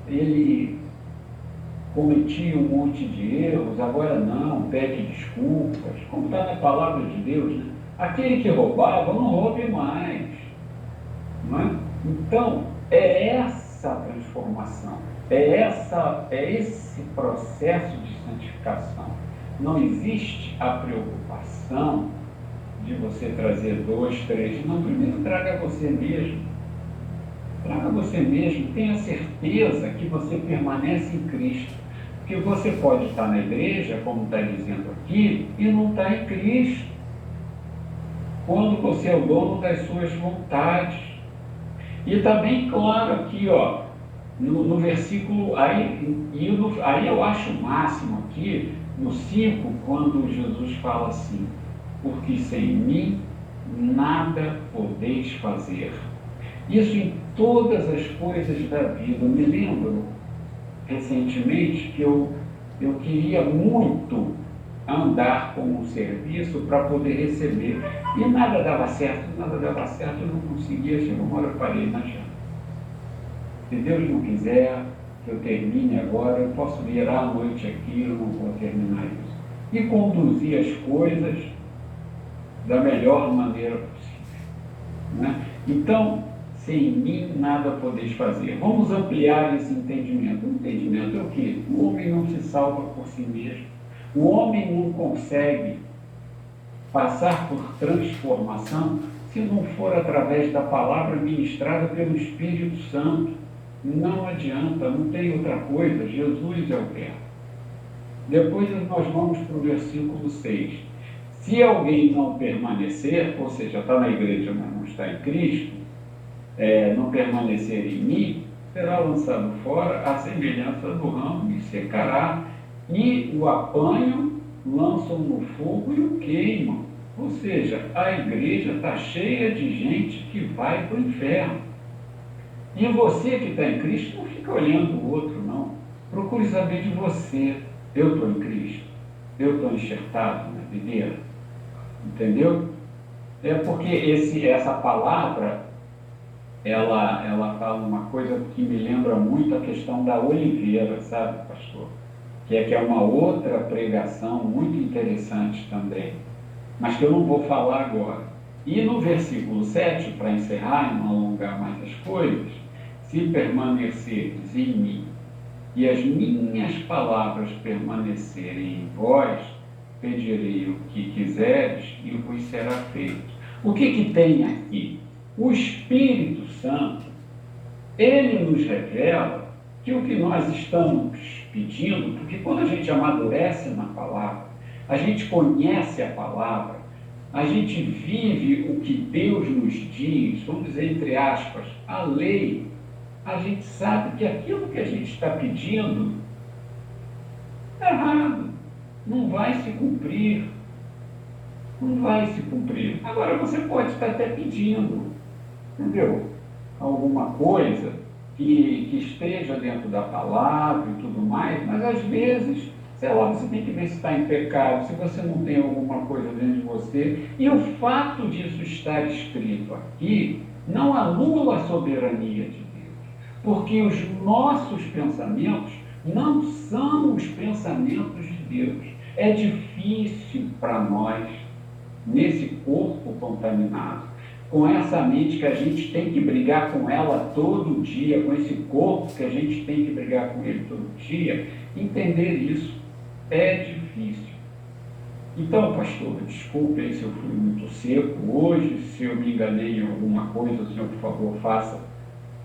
ele cometi um monte de erros, agora não, pede desculpas, como está na palavra de Deus, né? Aquele que roubava, não roube mais. Não é? Então, é essa transformação, é esse processo de santificação. Não existe a preocupação de você trazer 2, 3, não, primeiro traga você mesmo. Traga você mesmo, tenha certeza que você permanece em Cristo. Porque você pode estar na igreja, como está dizendo aqui, e não está em Cristo. Quando você é o dono das suas vontades. E está bem claro aqui, ó, no versículo, aí eu acho o máximo aqui, no 5, quando Jesus fala assim, porque sem mim nada podeis fazer. Isso em todas as coisas da vida. Eu me lembro recentemente que eu queria muito andar com um serviço para poder receber. E nada dava certo, eu não conseguia, chegou uma hora eu parei, não adianta. Se Deus não quiser que eu termine agora, eu posso virar a noite aqui, eu não vou terminar isso. E conduzir as coisas da melhor maneira possível. Né? Então, sem mim nada podeis fazer. Vamos ampliar esse entendimento. O entendimento é o quê? O homem não se salva por si mesmo. O homem não consegue passar por transformação se não for através da palavra ministrada pelo Espírito Santo. Não adianta, não tem outra coisa. Jesus é o verbo. Depois nós vamos para o versículo 6. Se alguém não permanecer, ou seja, está na igreja, mas não está em Cristo, não permanecer em mim, será lançado fora à semelhança do ramo e secará, e o apanham, lançam no fogo e o queimam. Ou seja, a igreja está cheia de gente que vai para o inferno. E você que está em Cristo, não fica olhando o outro, não. Procure saber de você. Eu estou em Cristo. Eu estou enxertado na videira. Entendeu? É porque essa palavra, ela fala uma coisa que me lembra muito a questão da oliveira, sabe, pastor? Que é uma outra pregação muito interessante também, mas que eu não vou falar agora. E no versículo 7, para encerrar e não alongar mais as coisas, se permanecerdes em mim e as minhas palavras permanecerem em vós, pedirei o que quiseres e vos será feito. O que tem aqui? O Espírito Santo, ele nos revela que o que nós estamos pedindo, porque quando a gente amadurece na palavra, a gente conhece a palavra, a gente vive o que Deus nos diz, vamos dizer entre aspas, a lei, a gente sabe que aquilo que a gente está pedindo está errado, não vai se cumprir. Não vai se cumprir. Agora você pode estar até pedindo, entendeu? Alguma coisa que esteja dentro da palavra e tudo mais, mas às vezes, sei lá, você tem que ver se está em pecado, se você não tem alguma coisa dentro de você. E o fato disso estar escrito aqui não anula a soberania de Deus, porque os nossos pensamentos não são os pensamentos de Deus. É difícil para nós, nesse corpo contaminado, com essa mente que a gente tem que brigar com ela todo dia, com esse corpo que a gente tem que brigar com ele todo dia, entender isso é difícil. Então, pastor, desculpe aí se eu fui muito seco hoje, se eu me enganei em alguma coisa, o senhor, por favor, faça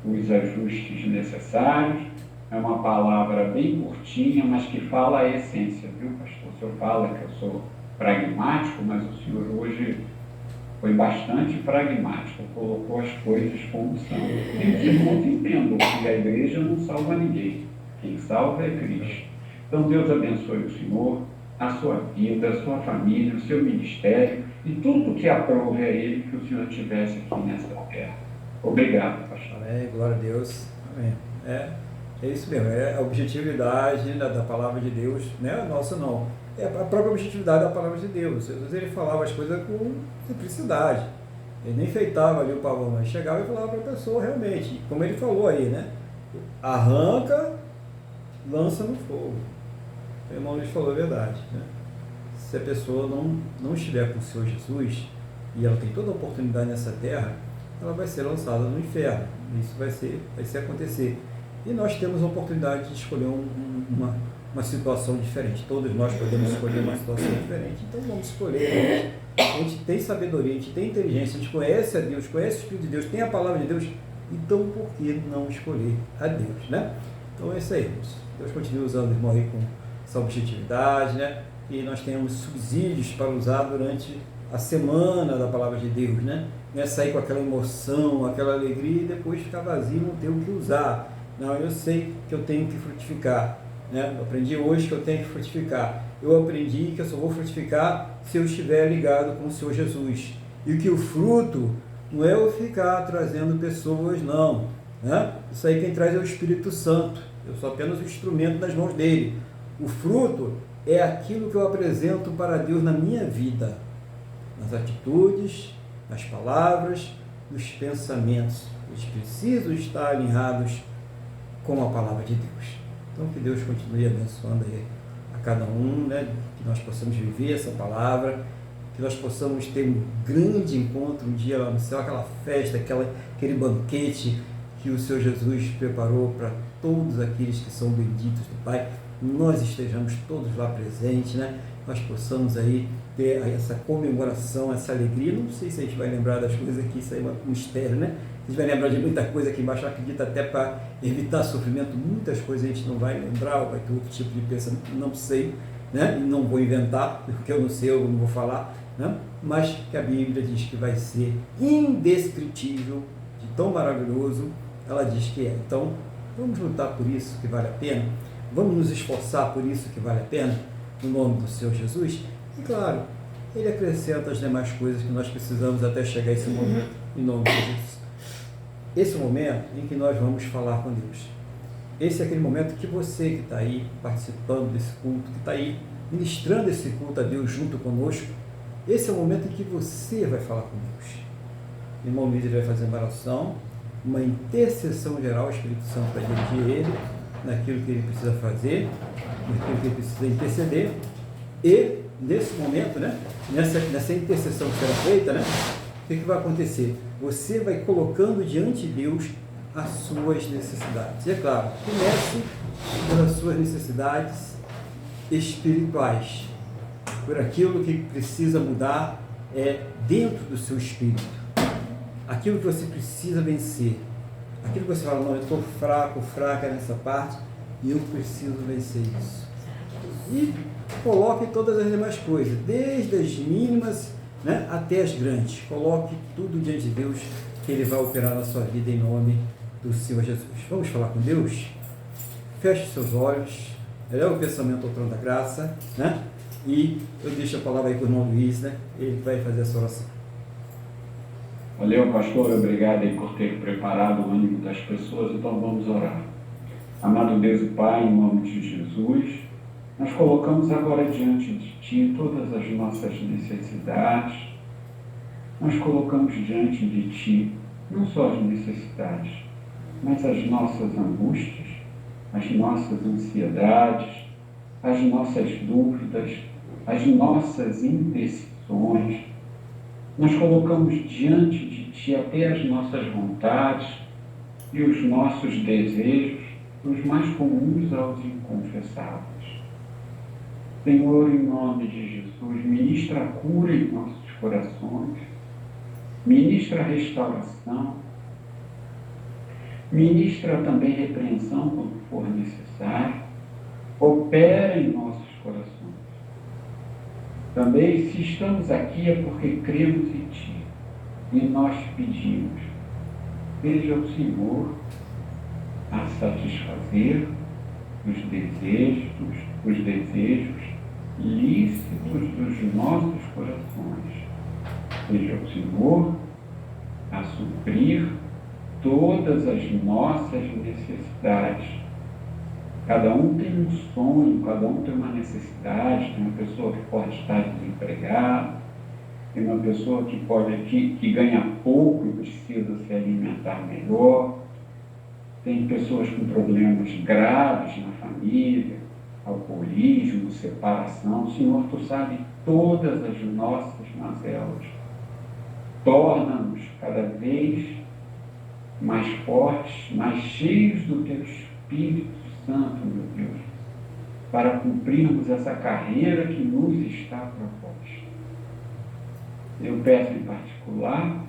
os ajustes necessários. É uma palavra bem curtinha, mas que fala a essência, viu, pastor? O senhor fala que eu sou pragmático, mas o senhor hoje foi bastante pragmático, colocou as coisas como são. E os irmãos entendam que a igreja não salva ninguém, quem salva é Cristo. Então Deus abençoe o senhor, a sua vida, a sua família, o seu ministério e tudo que aprove a ele que o senhor tivesse aqui nessa terra. Obrigado, pastor. Amém, glória a Deus. Amém. É isso mesmo, é a objetividade da palavra de Deus, não é a nossa não, é a própria objetividade da palavra de Deus. Jesus, ele falava as coisas com simplicidade, ele nem enfeitava ali o pavão, mas chegava e falava para a pessoa realmente, como ele falou aí, né? Arranca lança no fogo. O irmão Luiz falou a verdade, né? Se a pessoa não estiver com o Senhor Jesus, e ela tem toda a oportunidade nessa terra, ela vai ser lançada no inferno. Isso vai se acontecer. E nós temos a oportunidade de escolher uma situação diferente. Todos nós podemos escolher uma situação diferente. Então vamos escolher. A gente tem sabedoria, a gente tem inteligência, a gente conhece a Deus, conhece o Espírito de Deus, tem a palavra de Deus. Então por que não escolher a Deus, né? Então é isso aí, irmãos. Deus continue usando o irmão aí com essa objetividade, né? E nós tenhamos subsídios para usar durante a semana da palavra de Deus, né? Não é sair com aquela emoção, aquela alegria e depois ficar vazio e não ter o que usar. Não, eu sei que eu tenho que frutificar, né? Eu aprendi hoje que eu tenho que frutificar. Eu aprendi que eu só vou frutificar se eu estiver ligado com o Senhor Jesus. E que o fruto não é eu ficar trazendo pessoas, não, né? Isso aí quem traz é o Espírito Santo. Eu sou apenas o instrumento nas mãos dele. O fruto é aquilo que eu apresento para Deus na minha vida, nas atitudes, nas palavras, nos pensamentos. Eles precisam estar alinhados com a palavra de Deus. Então que Deus continue abençoando aí a cada um, né? Que nós possamos viver essa palavra, que nós possamos ter um grande encontro um dia lá no céu, aquela festa, aquele banquete que o Senhor Jesus preparou para todos aqueles que são benditos do Pai. Nós estejamos todos lá presentes, né? Nós possamos aí ter essa comemoração, essa alegria. Não sei se a gente vai lembrar das coisas aqui, isso aí é um mistério, né? A gente vai lembrar de muita coisa aqui embaixo, acredita até para evitar sofrimento, muitas coisas a gente não vai lembrar, ou vai ter outro tipo de pensamento, não sei, né? E não vou inventar, porque eu não sei, eu não vou falar, né? Mas que a Bíblia diz que vai ser indescritível, de tão maravilhoso, ela diz que é. Então, vamos lutar por isso que vale a pena, vamos nos esforçar por isso que vale a pena, no nome do Senhor Jesus. E claro, Ele acrescenta as demais coisas que nós precisamos até chegar a esse momento, em nome de Jesus. Esse é o momento em que nós vamos falar com Deus. Esse é aquele momento que você que está aí participando desse culto, que está aí ministrando esse culto a Deus junto conosco, esse é o momento em que você vai falar com Deus. O irmão Luiz vai fazer uma oração, uma intercessão geral, o Espírito Santo vai dirigir ele naquilo que ele precisa fazer, naquilo que ele precisa interceder, e nesse momento, né, nessa intercessão que será feita, né, o que vai acontecer? Você vai colocando diante de Deus as suas necessidades. E é claro, comece pelas suas necessidades espirituais, por aquilo que precisa mudar dentro do seu espírito, aquilo que você precisa vencer, aquilo que você fala, não, eu estou fraca nessa parte e eu preciso vencer isso. E coloque todas as demais coisas, desde as mínimas, né, até as grandes. Coloque tudo diante de Deus, que Ele vai operar na sua vida em nome do Senhor Jesus. Vamos falar com Deus? Feche seus olhos, eleva o pensamento ao trono da graça, né? E eu deixo a palavra aí para o irmão Luiz, né? Ele vai fazer essa oração. Valeu, pastor, obrigado aí por ter preparado o ânimo das pessoas. Então vamos orar. Amado Deus e Pai, em nome de Jesus, nós colocamos agora diante de Ti todas as nossas necessidades. Nós colocamos diante de Ti não só as necessidades, mas as nossas angústias, as nossas ansiedades, as nossas dúvidas, as nossas indecisões. Nós colocamos diante de Ti até as nossas vontades e os nossos desejos, os mais comuns aos inconfessáveis. Senhor, em nome de Jesus, ministra a cura em nossos corações, ministra a restauração, ministra também repreensão quando for necessário, opera em nossos corações. Também, se estamos aqui, é porque cremos em Ti, e nós te pedimos, seja o Senhor a satisfazer os desejos lícitos dos nossos corações. Seja o Senhor a suprir todas as nossas necessidades. Cada um tem um sonho, cada um tem uma necessidade. Tem uma pessoa que pode estar desempregada, tem uma pessoa que ganha pouco e precisa se alimentar melhor, tem pessoas com problemas graves na família, alcoolismo, separação. Senhor, Tu sabe todas as nossas mazelas. Torna-nos cada vez mais fortes, mais cheios do Teu Espírito Santo, meu Deus, para cumprirmos essa carreira que nos está proposta. Eu peço em particular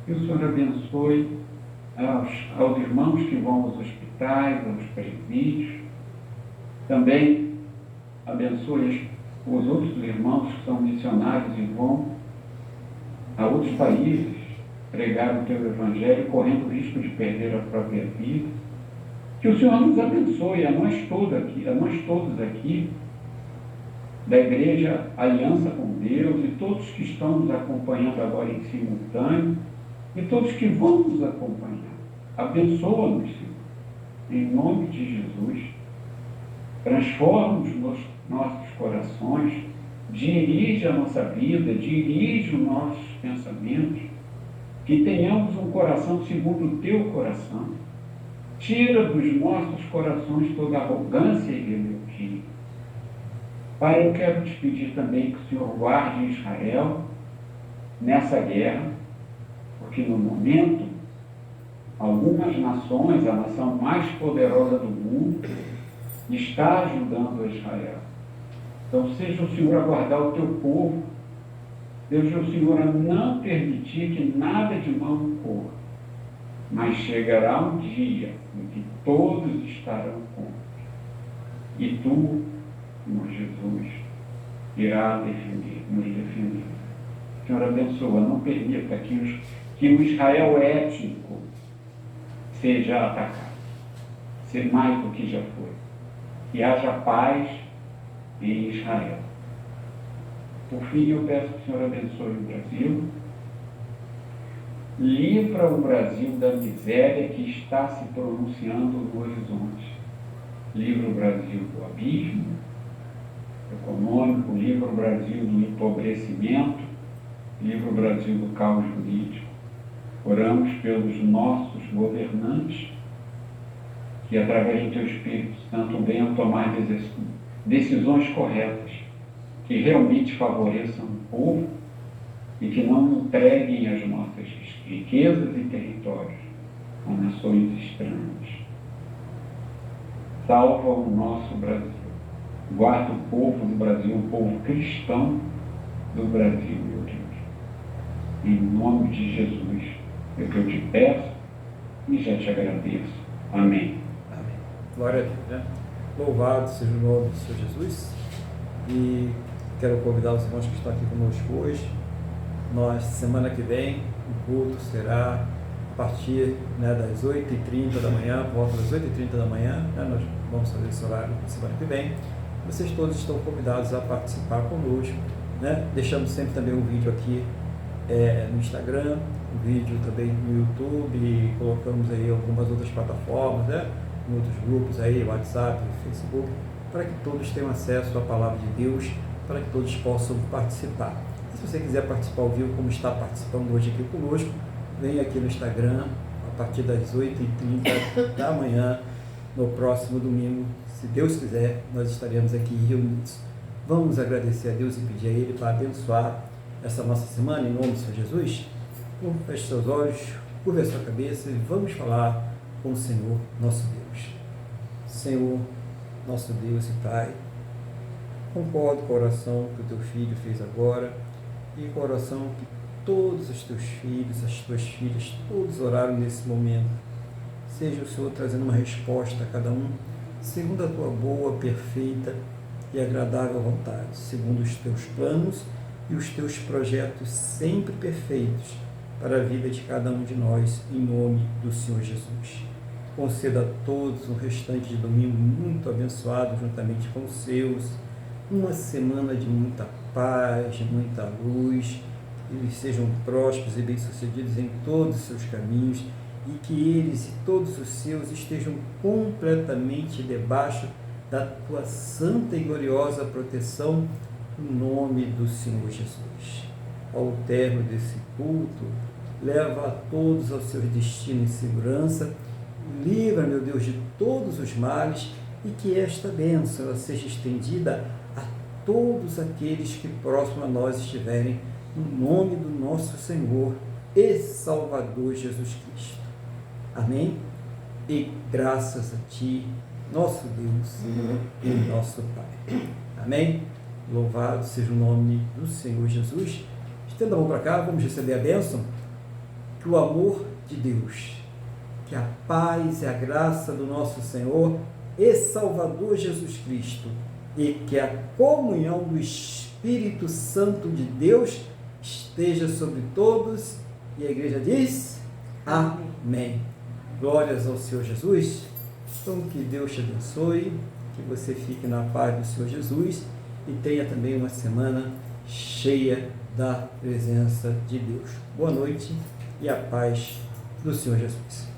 que o Senhor abençoe aos irmãos que vão aos hospitais, aos presídios. Também abençoe os outros irmãos que são missionários e vão a outros países pregar o Teu Evangelho, correndo o risco de perder a própria vida. Que o Senhor nos abençoe, a nós todos aqui, da Igreja Aliança com Deus, e todos que estão nos acompanhando agora em simultâneo, e todos que vão nos acompanhar. Abençoa-nos, Senhor, em nome de Jesus. Transforma os nossos corações, dirige a nossa vida, dirige os nossos pensamentos, que tenhamos um coração segundo o Teu coração. Tira dos nossos corações toda arrogância e rebeldia. Pai, eu quero te pedir também que o Senhor guarde Israel nessa guerra, porque no momento, algumas nações, a nação mais poderosa do mundo, está ajudando a Israel. Então, seja o Senhor a guardar o Teu povo, seja o Senhor a não permitir que nada de mal ocorra. Mas chegará um dia em que todos estarão contra. E Tu, Senhor Jesus, irá nos defender. Senhor, abençoa, não permita que o Israel étnico seja atacado, ser mais do que já foi. Que haja paz em Israel. Por fim, eu peço que o Senhor abençoe o Brasil. Livra o Brasil da miséria que está se pronunciando no horizonte. Livra o Brasil do abismo econômico, livra o Brasil do empobrecimento, livra o Brasil do caos jurídico. Oramos pelos nossos governantes, que através do Teu Espírito Santo venham tomar decisões corretas, que realmente favoreçam o povo e que não entreguem as nossas riquezas e territórios a nações estranhas. Salva o nosso Brasil. Guarda o povo do Brasil, o povo cristão do Brasil, meu Deus. Em nome de Jesus, é que eu te peço e já te agradeço. Amém. Amém. Glória a Deus, né? Louvado seja o nome do Senhor Jesus. E quero convidar os irmãos que estão aqui conosco hoje. Semana que vem, o culto será a partir das 8h30 da manhã, por volta das 8h30 da manhã, né? Nós vamos fazer esse horário na semana que vem. Vocês todos estão convidados a participar conosco, né? Deixamos sempre também um vídeo aqui no Instagram, um vídeo também no YouTube, e colocamos aí algumas outras plataformas, né? Em outros grupos aí, WhatsApp, Facebook, para que todos tenham acesso à Palavra de Deus, para que todos possam participar. Se você quiser participar ao vivo, como está participando hoje aqui conosco, venha aqui no Instagram, a partir das 8h30 da manhã, no próximo domingo. Se Deus quiser, nós estaremos aqui reunidos. Vamos agradecer a Deus e pedir a Ele para abençoar essa nossa semana, em nome do Senhor Jesus. Então, feche seus olhos, curva a sua cabeça e vamos falar com o Senhor, nosso Deus. Senhor, nosso Deus e Pai, concordo com a oração que o Teu Filho fez agora e com a oração que todos os Teus filhos, as Tuas filhas, todos oraram nesse momento. Seja o Senhor trazendo uma resposta a cada um, segundo a Tua boa, perfeita e agradável vontade, segundo os Teus planos e os Teus projetos sempre perfeitos para a vida de cada um de nós, em nome do Senhor Jesus. Conceda a todos um restante de domingo muito abençoado, juntamente com os seus, uma semana de muita paz, de muita luz, que eles sejam prósperos e bem-sucedidos em todos os seus caminhos, e que eles e todos os seus estejam completamente debaixo da Tua santa e gloriosa proteção, em nome do Senhor Jesus. Ao término desse culto, leva a todos ao seu destino em segurança, livra, meu Deus, de todos os males e que esta bênção ela seja estendida a todos aqueles que próximo a nós estiverem, no nome do nosso Senhor e Salvador Jesus Cristo. Amém? E graças a Ti, nosso Deus e nosso Pai. Amém? Louvado seja o nome do Senhor Jesus. Estenda a mão para cá, vamos receber a bênção. Que o amor de Deus, que a paz e a graça do nosso Senhor e Salvador Jesus Cristo e que a comunhão do Espírito Santo de Deus esteja sobre todos. E a igreja diz: Amém. Glórias ao Senhor Jesus. Então, que Deus te abençoe, que você fique na paz do Senhor Jesus e tenha também uma semana cheia da presença de Deus. Boa noite e a paz do Senhor Jesus.